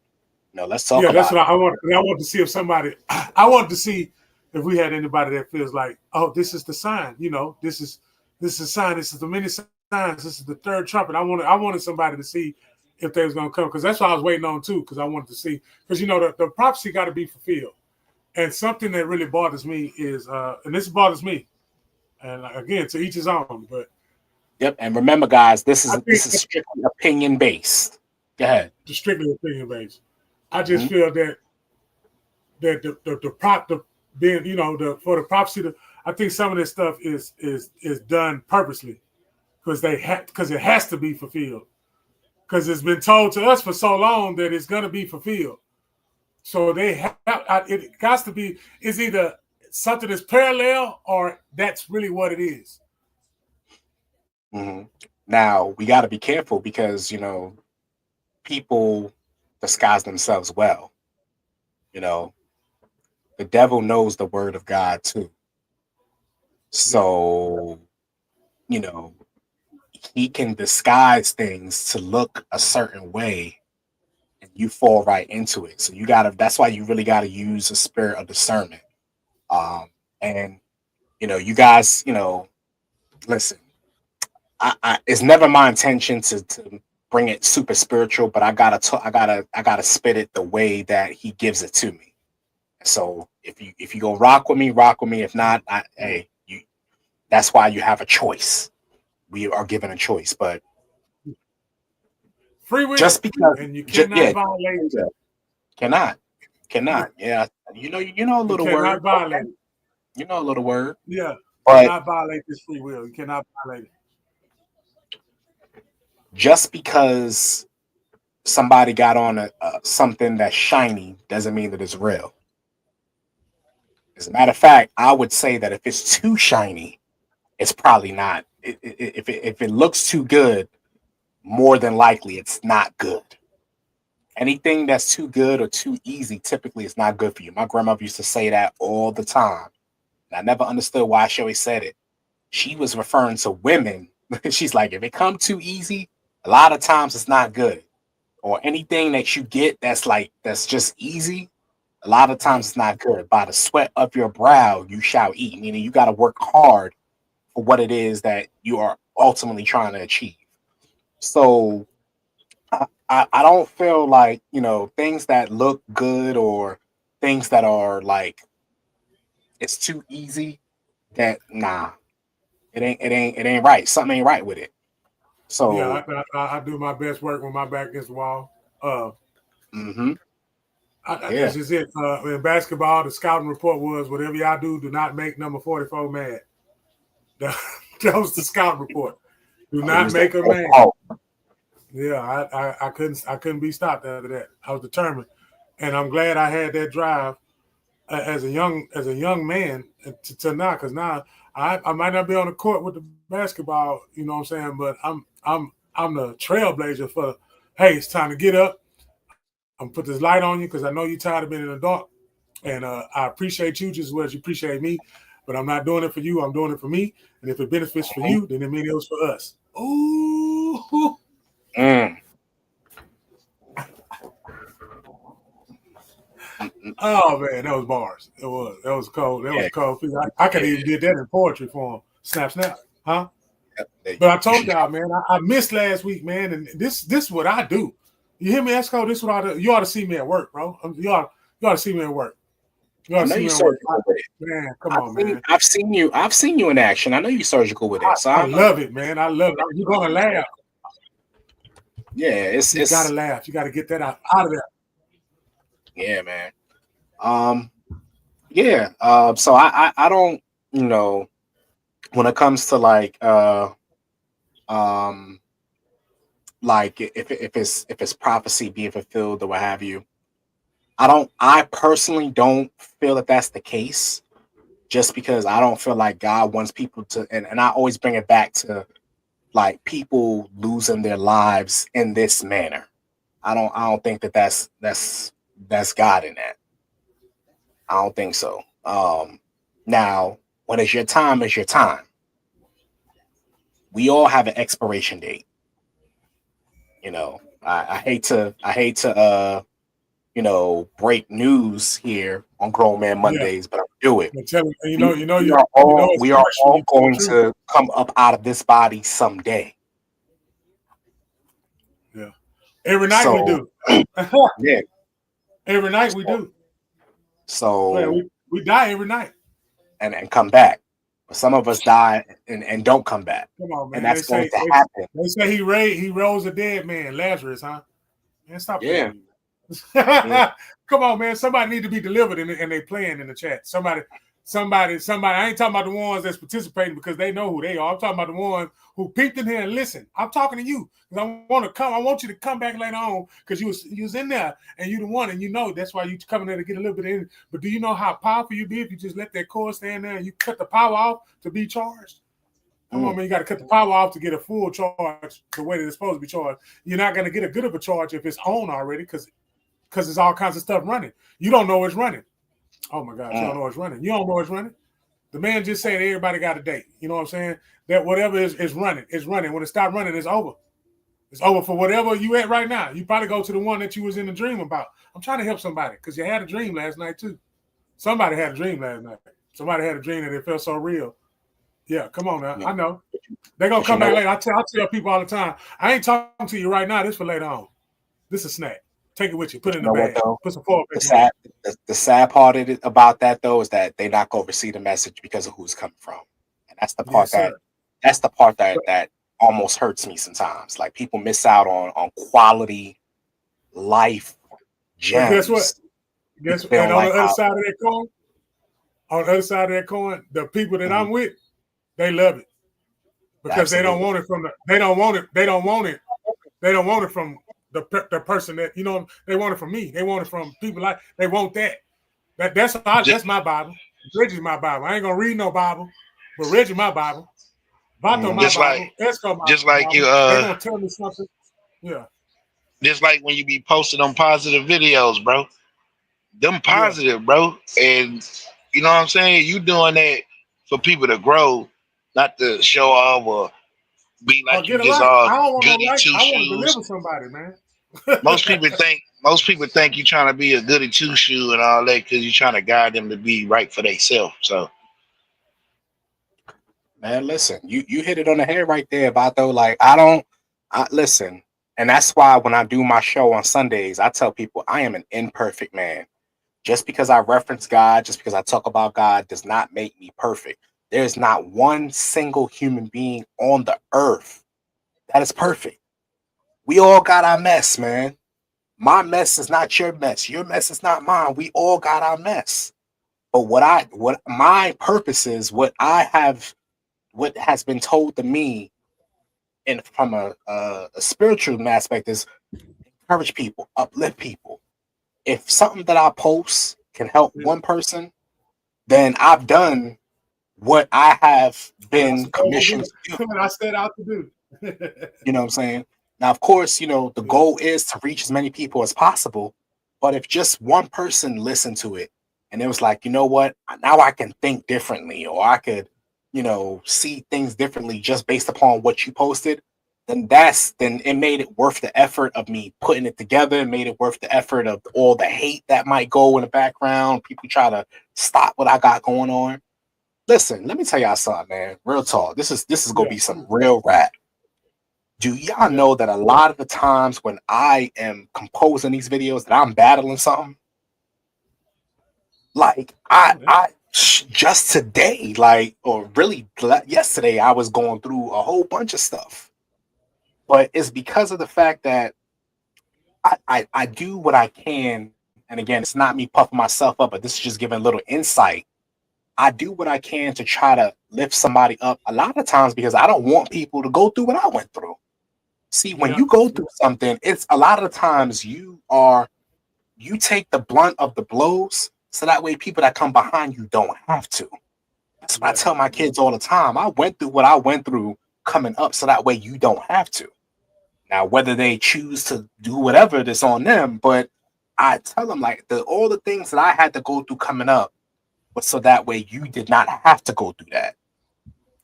Let's talk about it. That's what I want. I want to see if somebody. I want to see if we had anybody that feels like, oh, this is the sign. This is a sign. This is the many signs. This is the third trumpet. I wanted somebody to see if they was going to come, because that's what I was waiting on too. Because I wanted to see, because the prophecy got to be fulfilled. And something that really bothers me is, and this bothers me, and again, to each his own. But yep, and remember, guys, this is strictly opinion based. Go ahead. Strictly opinion based. I just feel that the being, for the prophecy, I think some of this stuff is done purposely because it has to be fulfilled, because it's been told to us for so long that it's going to be fulfilled. So it got to be. It's either something that's parallel or that's really what it is. Mm-hmm. Now we got to be careful because people disguise themselves well. The devil knows the word of God too. So, he can disguise things to look a certain way and you fall right into it. So that's why you really gotta use a spirit of discernment. And you guys, listen, I it's never my intention to bring it super spiritual, but I gotta spit it the way that he gives it to me. So if you go rock with me. If not, that's why you have a choice. We are given a choice, but free will, just because, and you cannot violate it. Cannot. Yeah, you know a little word. Cannot violate it. You know a little word. Yeah, but cannot violate this free will. You cannot violate it. Just because somebody got on something that's shiny doesn't mean that it's real. As a matter of fact, I would say that if it's too shiny, it's probably not. If it looks too good, more than likely it's not good. Anything that's too good or too easy typically is not good for you. My grandmother used to say that all the time. And I never understood why she always said it. She was referring to women. She's like, if it comes too easy, a lot of times it's not good. Or anything that you get that's just easy, a lot of times it's not good. By the sweat of your brow, you shall eat. Meaning you got to work hard for what it is that you are ultimately trying to achieve. So I don't feel like, things that look good or things that are like it's too easy, that it ain't right. Something ain't right with it. So yeah, I do my best work when my back against the wall. That's just it. In basketball, the scouting report was, whatever y'all do not make number 44 mad. That was the scouting report. Do not make her mad. Yeah, I couldn't be stopped after that. I was determined, and I'm glad I had that drive as a young man to now, because now I might not be on the court with the basketball, you know what I'm saying, but I'm the trailblazer for, hey, it's time to get up. I'm gonna put this light on you because I know you're tired of being in the dark, and I appreciate you just as well as you appreciate me, but I'm not doing it for you. I'm doing it for me, and if it benefits for you, then it means it was for us. Ooh. Oh man, that was bars. That was cold. That was cold. I could even did that in poetry form. Snap, snap, huh? But I told y'all, man, I missed last week, man, and this is what I do. You hear me, ESCO? This is what I do. You ought to see me at work, bro. You ought to see me at work. You ought to see me at work. Man, come on, man. I've seen you in action. I know you're surgical with it. So I love it, man. I love it. You're gonna laugh. Yeah, you gotta laugh. You gotta get that out of there. Yeah, man. So I don't, when it comes to like if it's prophecy being fulfilled or what have you, I personally don't feel that that's the case, just because I don't feel like God wants people to, and I always bring it back to like people losing their lives in this manner. I don't think that's God in that. I don't think so. Now, when it's your time, it's your time. we all have an expiration date. You know, I hate to break news here on Grown Man Mondays, but I'll do it. We are all going to come up out of this body someday. Yeah. Every night we do. Yeah. Every night we do. So we die every night. And come back. But some of us die and don't come back. Come on, man. And that's going to happen. They say he rose a dead man, Lazarus, huh? Man, stop playing. Yeah. Come on, man. Somebody need to be delivered and they playing in the chat. Somebody. I ain't talking about the ones that's participating because they know who they are. I'm talking about the ones who peeked in here and listen. I'm talking to you because I want you to come back later on because you was in there and you the one and you know that's why you coming there to get a little bit in. But do you know how powerful you be if you just let that cord stand there and you cut the power off to be charged? Come on, man. You got to cut the power off to get a full charge the way that it's supposed to be charged. You're not going to get a good of a charge if it's on already because there's all kinds of stuff running. You don't know it's running. Oh my gosh, you don't know it's running. You don't know it's running. The man just said everybody got a date. You know what I'm saying? That whatever is running, it's running. When it stops running, it's over. It's over for whatever you at right now. You probably go to the one that you was in the dream about. I'm trying to help somebody because you had a dream last night too. Somebody had a dream last night. Somebody had a dream that it felt so real. Yeah, come on now. Yeah. I know. They're going to come back later. I tell people all the time, I ain't talking to you right now. This for later on. This is a snack. Take it with you. Put it in the bag. Put some foil. The sad part about that though is that they're not going to receive the message because of who's coming from, and that's the part that almost hurts me sometimes. Like people miss out on quality life gems. Guess what? And on the other side of that coin, the people that I'm with, they love it because they don't want it from the person that they want it from me. They want it from people like they want that. That's my Bible. Reggie's my Bible. I ain't gonna read no Bible, but Reggie my Bible. VATO my Bible. ESCO my just like Bible. You they gonna tell me something. Yeah. Just like when you be posting on positive videos, bro. Them positive, bro. And you know what I'm saying? You doing that for people to grow, not to show off or be like you just all goody two shoes. I want to deliver somebody, man. Most people think you're trying to be a goody two shoe and all that because you're trying to guide them to be right for themselves. So, man, listen, you hit it on the head right there, Vato. Like listen, and that's why when I do my show on Sundays, I tell people I am an imperfect man. Just because I reference God, just because I talk about God, does not make me perfect. There's not one single human being on the earth that is perfect. We all got our mess, man. My mess is not your mess. Your mess is not mine. We all got our mess. But what my purpose is, what has been told to me, and from a spiritual aspect, is encourage people, uplift people. If something that I post can help one person, then I've done what I have been commissioned to do. I set out to do. You know what I'm saying? Now, of course, the goal is to reach as many people as possible. But if just one person listened to it and it was like, you know what, now I can think differently, or I could, see things differently just based upon what you posted, then it made it worth the effort of me putting it together. It made it worth the effort of all the hate that might go in the background. People try to stop what I got going on. Listen, let me tell y'all something, man. Real talk. This is gonna be some real rap. Do y'all know that a lot of the times when I am composing these videos that I'm battling something? Like I just today, or really yesterday, I was going through a whole bunch of stuff. But it's because of the fact that I do what I can. And again, it's not me puffing myself up, but this is just giving a little insight. I do what I can to try to lift somebody up a lot of times because I don't want people to go through what I went through. See, when you go through something, it's a lot of the times you take the blunt of the blows so that way people that come behind you don't have to. That's what I tell my kids all the time. I went through what I went through coming up so that way you don't have to. Now, whether they choose to do whatever, that's on them, but I tell them all the things that I had to go through coming up, but so that way you did not have to go through that.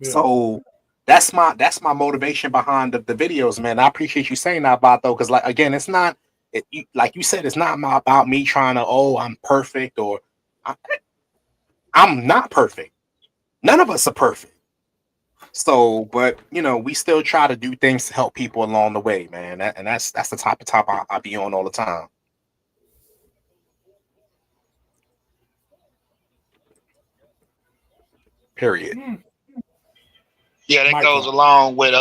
Yeah. So that's my motivation behind the videos, man. I appreciate you saying that about though, because like again, it's not like you said, it's not about me trying to I'm perfect or I'm not perfect. None of us are perfect. So, but we still try to do things to help people along the way, man. That's the type of top I be on all the time. Period. Yeah, that goes along with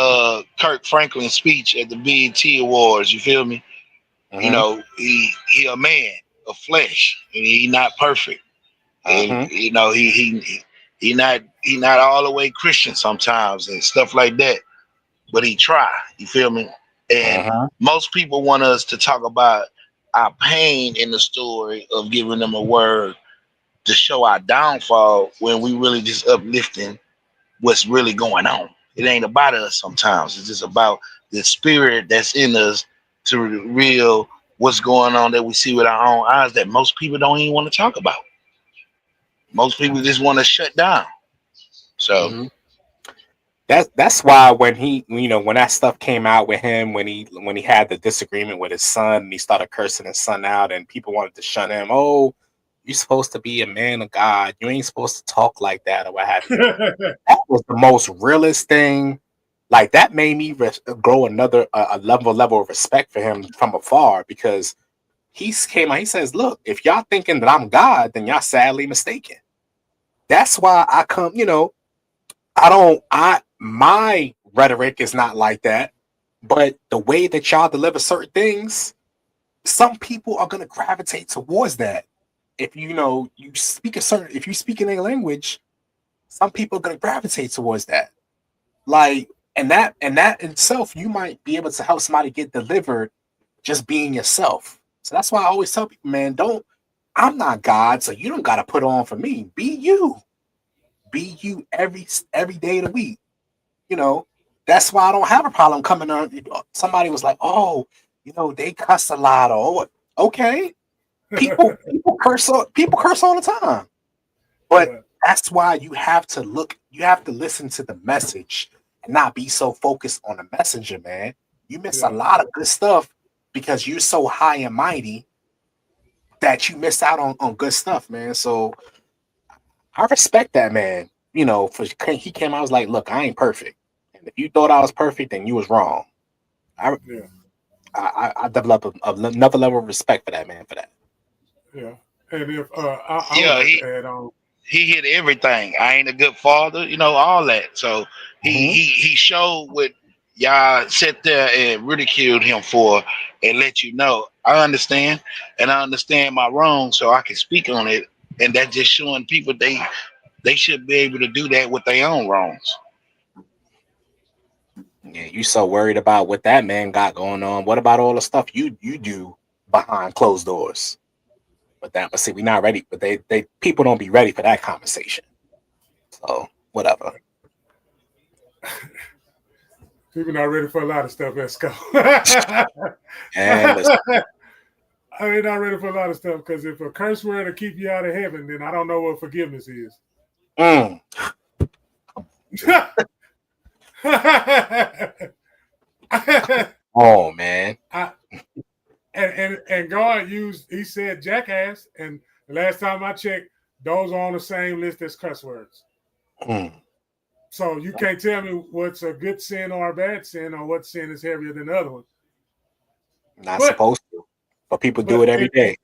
Kirk Franklin's speech at the BET Awards. You feel me? Mm-hmm. He a man of flesh, and he not perfect. And he not all the way Christian sometimes and stuff like that. But he try. You feel me? And most people want us to talk about our pain in the story of giving them a word to show our downfall when we really just uplifting what's really going on. It ain't about us sometimes. It's just about the spirit that's in us to reveal what's going on that we see with our own eyes that most people don't even want to talk about. Most people just want to shut down. So that's why when when that stuff came out with him, when he had the disagreement with his son and he started cursing his son out and people wanted to shut him. Oh, you're supposed to be a man of God. You ain't supposed to talk like that or what have you. That was the most realest thing. Like that made me grow another a level of respect for him from afar because he came out. He says, "Look, if y'all thinking that I'm God, then y'all sadly mistaken." That's why I come. My rhetoric is not like that, but the way that y'all deliver certain things, some people are gonna gravitate towards that. If you speak if you speak in a language, some people are gonna gravitate towards that. Like, and that itself, you might be able to help somebody get delivered just being yourself. So that's why I always tell people, man, I'm not God, so you don't gotta put on for me. Be you. Be you every day of the week. That's why I don't have a problem coming on. Somebody was like, "Oh, they cuss a lot." Or okay, people curse all the time. But that's why you have to listen to the message and not be so focused on the messenger, man. You miss a lot of good stuff because you're so high and mighty that you miss out on good stuff, man. So I respect that, man. He came out, I was like, "Look, I ain't perfect. And if you thought I was perfect, then you was wrong." I developed another level of respect for that, man, for that. Yeah. And if I would like to add on. He hit everything. I ain't a good father, all that. So he showed what y'all sit there and ridiculed him for and let you know. I understand, and I understand my wrong, so I can speak on it. And that's just showing people they should be able to do that with their own wrongs. Yeah, you so worried about what that man got going on. What about all the stuff you do behind closed doors? But see, we're not ready. But they people don't be ready for that conversation. So whatever. People not ready for a lot of stuff, ESCO. And they're not ready for a lot of stuff because if a curse word to keep you out of heaven, then I don't know what forgiveness is. Oh man. And God he said jackass, and the last time I checked, those are on the same list as cuss words. So you can't tell me what's a good sin or a bad sin or what sin is heavier than the other one. Not supposed to, but people do it every day.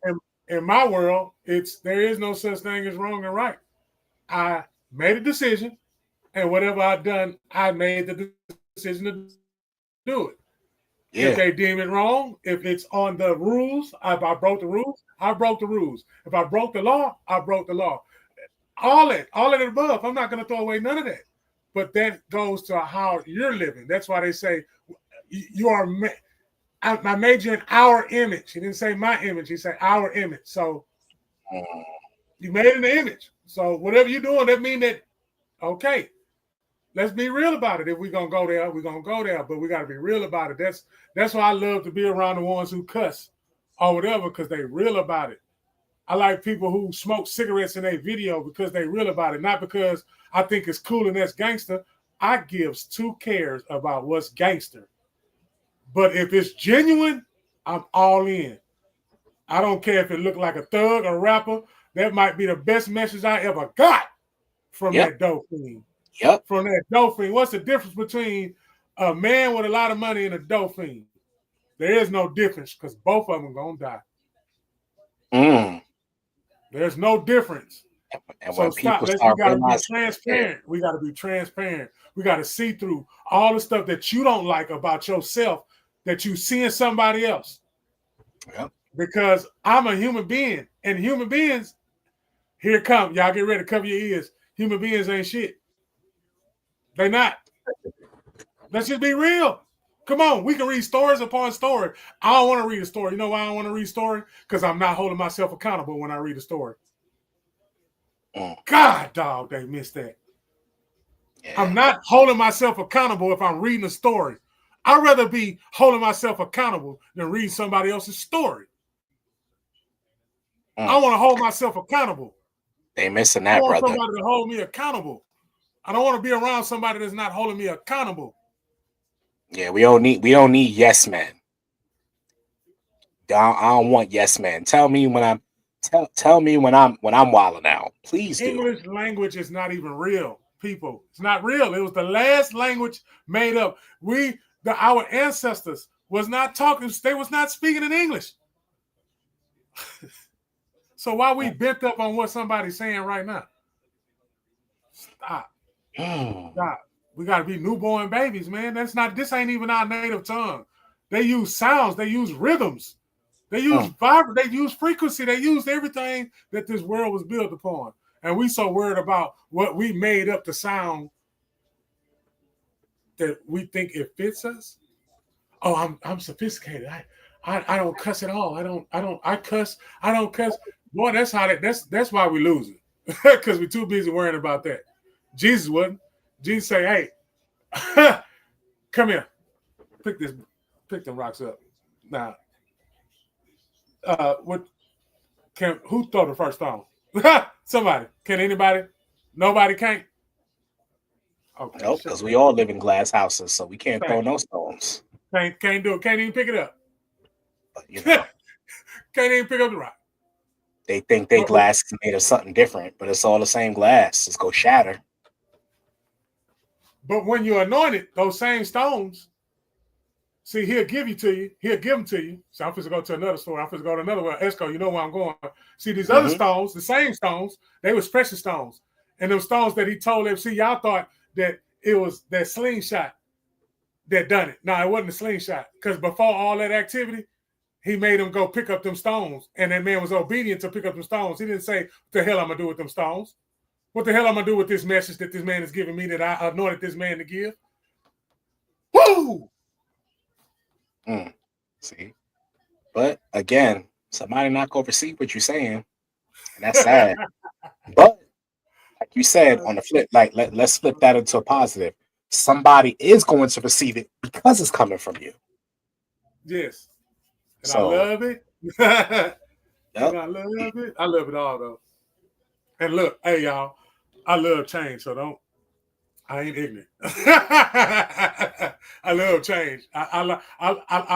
In my world, there is no such thing as wrong and right. I made a decision, and whatever I've done, I made the decision to do it. Yeah. If they deem it wrong, if it's on the rules, if I broke the rules, I broke the rules. If I broke the law, I broke the law. All of it above, I'm not going to throw away none of that. But that goes to how you're living. That's why they say you are. I made you in our image. He didn't say my image. He said our image. So you made an image. So whatever you're doing, that means that, okay, let's be real about it. If we're going to go there, we're going to go there. But we got to be real about it. That's why I love to be around the ones who cuss or whatever, because they real about it. I like people who smoke cigarettes in a video because they real about it, not because I think it's cool and that's gangster. I gives two cares about what's gangster. But if it's genuine, I'm all in. I don't care if it look like a thug or rapper. That might be the best message I ever got from that dope fiend. Yep. From that dope fiend. What's the difference between a man with a lot of money and a dope fiend? There is no difference because both of them are going to die. There's no difference. And so stop. We got to be transparent. We got to be transparent. We got to see through all the stuff that you don't like about yourself that you see in somebody else. Yep. Because I'm a human being, and human beings, here come. Y'all get ready to cover your ears. Human beings ain't shit. They not. Let's just be real. Come on, we can read stories upon story. I don't want to read a story. You know why I don't want to read a story? Because I'm not holding myself accountable when I read a story. God, dog, they missed that. Yeah. I'm not holding myself accountable if I'm reading a story. I'd rather be holding myself accountable than read somebody else's story. I want to hold myself accountable. They missing that, brother. I want somebody to hold me accountable. I don't want to be around somebody that's not holding me accountable. Yeah, we don't need yes men. I don't want yes men. Tell me when I'm wilding out. Please do. English language is not even real, people. It's not real. It was the last language made up. Our ancestors was not talking. They was not speaking in English. So why we bent up on what somebody's saying right now? Stop. Stop. We got to be newborn babies, man. This ain't even our native tongue. They use sounds. They use rhythms. They use they use frequency. They use everything that this world was built upon. And we so worried about what we made up to sound that we think it fits us. Oh, I'm sophisticated. I don't cuss at all. I cuss. I don't cuss. Boy, that's why we losing. Because we're too busy worrying about that. Jesus wasn't. Jesus say, hey, come here. Pick them rocks up. Now, who throw the first stone? Somebody. Can anybody? Nobody can't? Okay. Nope, because we all live in glass houses, so we can't throw no stones. Can't do it. Can't even pick it up. But, you know. Can't even pick up the rock. They think their glass is made of something different, but it's all the same glass. It's go shatter. But when you're anointed, those same stones, see, he'll give them to you. So I'm supposed to go to another store. I'm supposed to go to another one. ESCO, you know where I'm going. See, these other stones, the same stones, they was precious stones. And those stones that he told them, see, y'all thought that it was that slingshot that done it. No, it wasn't a slingshot. Because before all that activity, he made him go pick up them stones. And that man was obedient to pick up them stones. He didn't say, what the hell I'm going to do with them stones? What the hell I'm going to do with this message that this man is giving me that I anointed this man to give? Woo! See? But, again, somebody not going to receive what you're saying. And that's sad. But, like you said, on the flip, like let's flip that into a positive. Somebody is going to receive it because it's coming from you. Yes. And so, I love it. Yep. And I love it. I love it all, though. And look, hey, y'all, I love change, so I ain't ignorant. I love change. I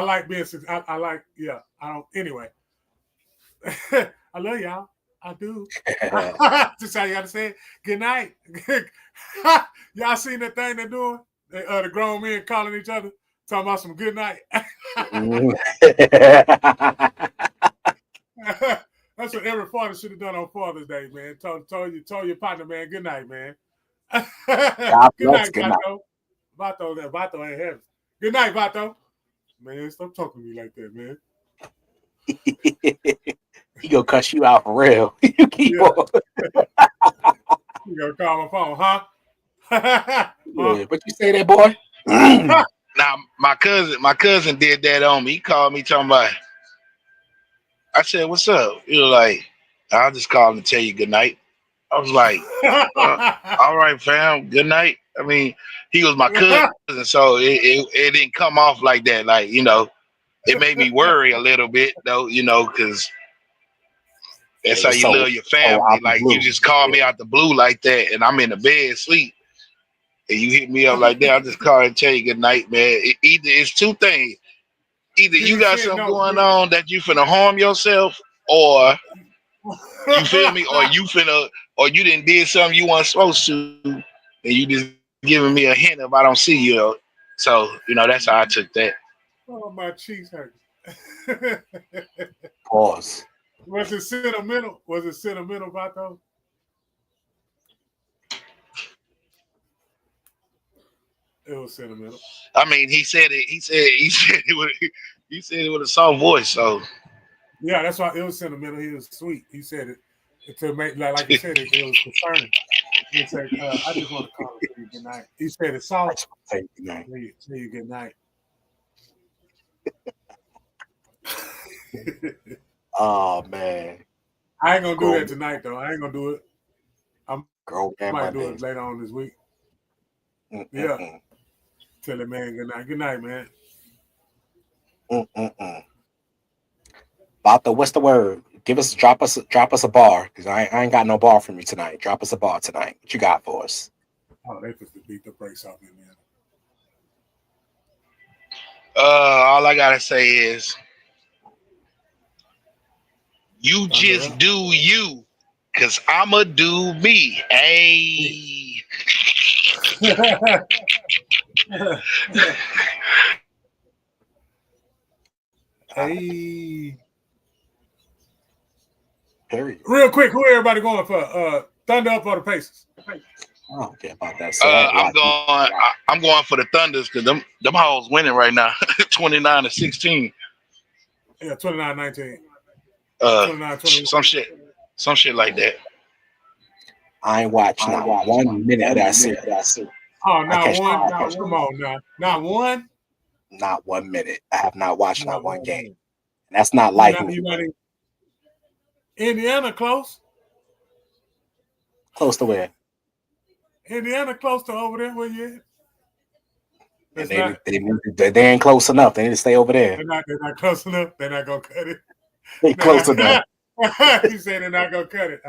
like being, I like, yeah, anyway. I love y'all. I do. Just how you got to say it. Good night. Y'all seen that thing they're doing? The grown men calling each other, talking about some good night. That's what every father should have done on Father's Day, man. Told your partner, man, good night, man. Good night, Vato. Vato ain't heaven. Good night, Vato. Man, stop talking to me like that, man. He gonna cuss you out for real. You keep on. You gonna call my phone, huh? Yeah, but you say that, boy. Now my cousin did that on me. He called me talking about. I said, "What's up?" He was like, "I'll just call and tell you good night." I was like, "All right, fam, good night." I mean, he was my cousin, so it didn't come off like that. Like, you know, it made me worry a little bit, though, you know, because that's how you love your family. Like, you just call me out the blue like that, and I'm in the bed asleep. and you hit me up like that, I'll just call and tell you good night, man. Either it's two things. Either you got something going on that you finna harm yourself, or you feel me, or you didn't did something you weren't supposed to, and you just giving me a hint if I don't see you. So, that's how I took that. Oh, my cheeks hurt. Pause. Was it sentimental? Vato? It was sentimental. I mean, he said it with a soft voice, so. Yeah, that's why it was sentimental. He was sweet. He said it to make like you said it was concerning. He said, "I just want to call and say good night." He said it's soft. Say good night. Tell you good night. Oh man, I ain't gonna do that tonight though. I ain't gonna do it. I might do it later on this week. Yeah. Tell the man good night. Good night, man. Vato, what's the word? Drop us a bar, because I ain't got no bar from you tonight. Drop us a bar tonight. What you got for us? Oh, they supposed to beat the brakes off in there. All I gotta say is, you just do you, cause I'ma do me. Hey. Hey. Period. Real quick, who everybody going for? Thunder up or the Pacers? I don't care about that. I'm going for the Thunders because them hoes winning right now, 29-16. Yeah, 29-19. 29-20. Some shit like that. I ain't watched not 1 minute of that series. Oh, not one. Come on, now. Not one. Not 1 minute. I have not watched not one game. And that's not like me. Indiana close. Close to where? Indiana close to over there where you at. They ain't close enough. They need to stay over there. They're not close enough. They're not gonna cut it. They close enough. You said they're not gonna cut it.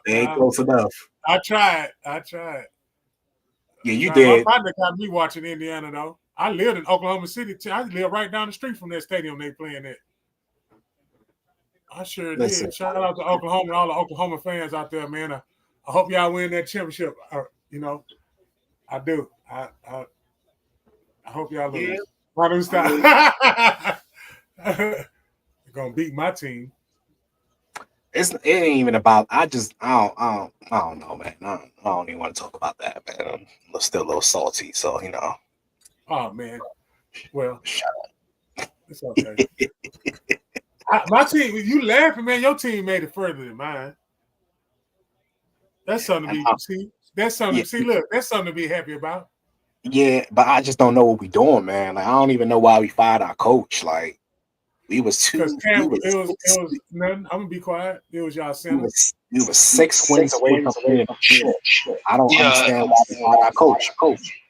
They ain't close enough. I tried. Yeah, you did. My partner got me watching Indiana though. I lived in Oklahoma City. I live right down the street from that stadium they playing at. I sure did. Shout out to Oklahoma and all the Oklahoma fans out there, man. I hope y'all win that championship. I do. I hope y'all lose. Why don't stop? You're gonna beat my team. It ain't even about. I don't know, man. I don't even want to talk about that, man. I'm still a little salty, so Oh man. Well, shut up. It's okay. My team, you laughing, man. Your team made it further than mine. That's something to be see. That's something. See, look, that's something to be happy about. Yeah, but I just don't know what we doing, man. Like I don't even know why we fired our coach. Like we was too. It was nothing. I'm gonna be quiet. It was y'all center. We was 6 wins away from winning. I don't understand why we fired our coach.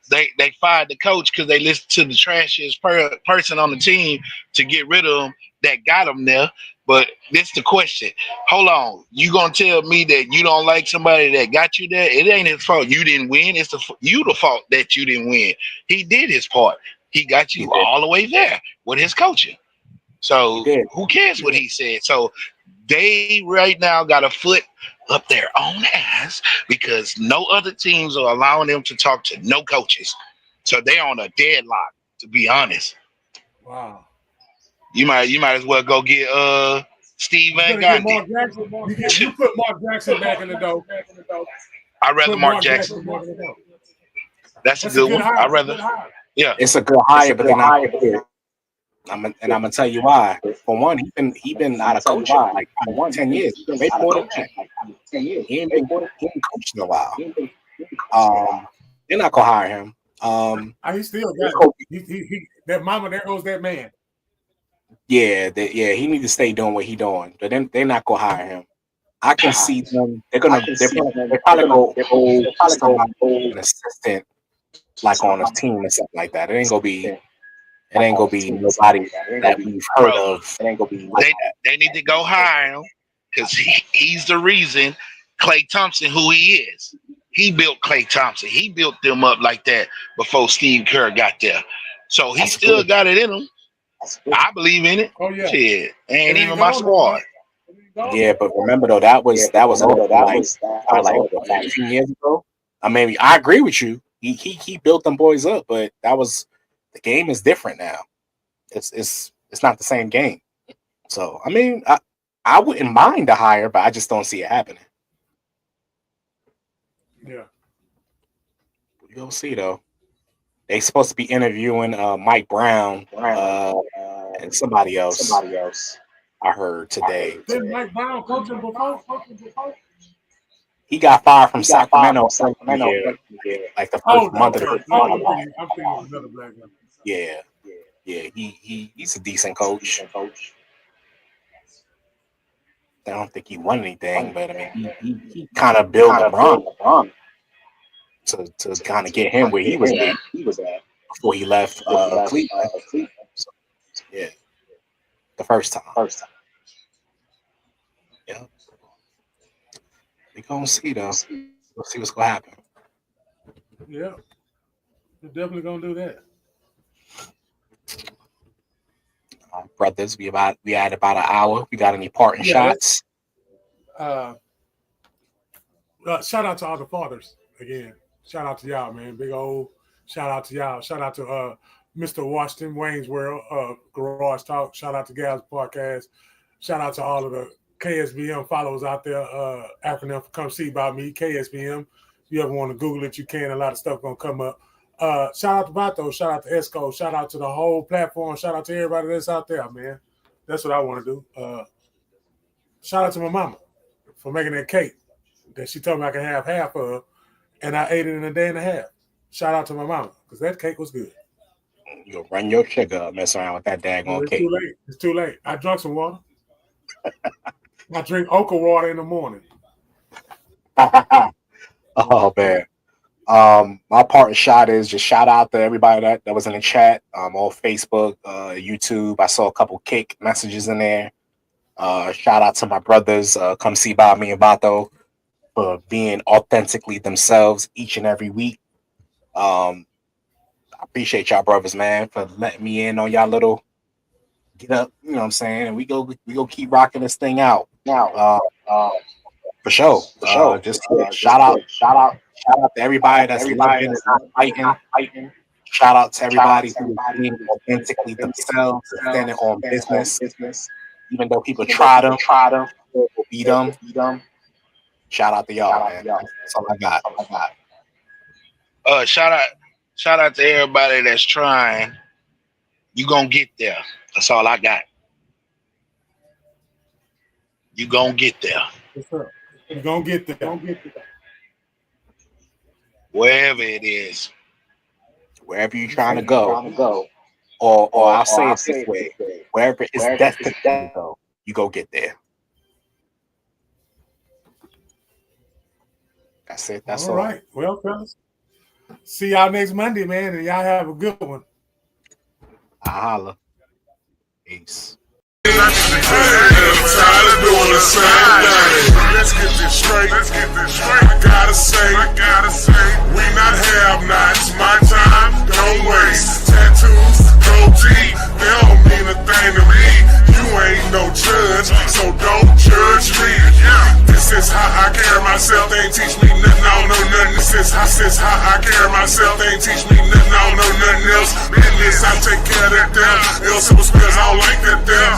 They fired the coach because they listened to the trashiest person on the team to get rid of him that got him there. But this the question. Hold on. You gonna tell me that you don't like somebody that got you there? It ain't his fault you didn't win. It's the fault that you didn't win. He did his part. He got you all the way there with his coaching. So who cares what he said? So they right now got a foot up their own ass because no other teams are allowing them to talk to no coaches. So they're on a deadlock, to be honest. Wow. You might as well go get Steve Van Gundy. You put Mark Jackson back in the dough. I'd rather Mark Jackson. That's a good one. I'd rather. Yeah, it's a good hire, but they're not good. I'm gonna tell you why. For one, he been out of coaching like 10 years. Way more than that. He ain't been coaching in a while. They're not gonna hire him. He still got he that mama. There goes that man. Yeah, he need to stay doing what he doing. But then they're not gonna hire him. I can see them. They're probably go an assistant like on a team or something like that. It ain't gonna be nobody that we've heard of. It ain't gonna be like that. They need to go hire him because he's the reason Klay Thompson who he is. He built Klay Thompson. He built them up like that before Steve Kerr got there. So he still got it in him. I believe in it. Oh yeah. Shit, ain't even my squad. Yeah, but remember though, that was over like 15 years ago. I mean, I agree with you. He built them boys up, but the game is different now. It's not the same game. So I mean, I wouldn't mind the hire, but I just don't see it happening. Yeah. You'll see though. They supposed to be interviewing Mike Brown and somebody else. I heard today. Didn't Mike Brown coach him before? He got fired from Sacramento. Like the first month of the season. I'm thinking of another black guy. Yeah. He's a decent coach. I don't think he won anything, but I mean, he kind of built LeBron to kind of get him where he was at before he left Cleveland. So, yeah, the first time. Yeah, we gonna see though. We'll see what's gonna happen. Yeah, we're definitely gonna do that. Brothers, we had about an hour. We got any parting shots? Shout out to all the fathers again. Shout out to y'all, man. Big old shout out to y'all. Shout out to Mr. Washington, Wayne's World, Garage Talk. Shout out to Gals Podcast. Shout out to all of the KSBM followers out there. Acronym for Come See About Me, KSBM. If you ever want to Google it, you can. A lot of stuff gonna come up. Shout out to VATO. Shout out to ESCO. Shout out to the whole platform. Shout out to everybody that's out there, man. That's what I want to do. Shout out to my mama for making that cake that she told me I could have half of, and I ate it in a day and a half. Shout out to my mama because that cake was good. You'll run your sugar up, mess around with that daggone cake. It's too late. I drank some water. I drink okra water in the morning. Oh man. My parting shot is just shout out to everybody that was in the chat, on Facebook, YouTube. I saw a couple kick messages in there. Shout out to my brothers, Come See About Me and VATO, for being authentically themselves each and every week. I appreciate y'all brothers, man, for letting me in on y'all little get up, you know what I'm saying? And we go keep rocking this thing out. For sure. Just shout out to everybody that's loving and fighting. Shout out to everybody who's being authentically themselves, standing on business. Even though people try to beat them. Shout out to y'all, man. That's all I got. Shout out to everybody that's trying. You gonna get there. That's all I got. You gonna get there. Yes, sir. You're gonna get there. Wherever it is. Wherever you're trying to go. Or I'll say it this way. Wherever it's destined to go, you go get there. That's it. That's all. All right. Well, fellas. See y'all next Monday, man, and y'all have a good one. I holla. Peace. I'm tired of doing the same thing. Let's get this straight. I gotta say, we not have-nots. My time, don't waste. Tattoos, goatee, they don't mean a thing to me. You ain't no judge, so don't judge me. This is how I carry myself. They ain't teach me nothing, I don't know nothing. This is how I carry myself. They ain't teach me nothing, I don't know nothing else. Business, I take care of that there. Else it was because I don't like that there.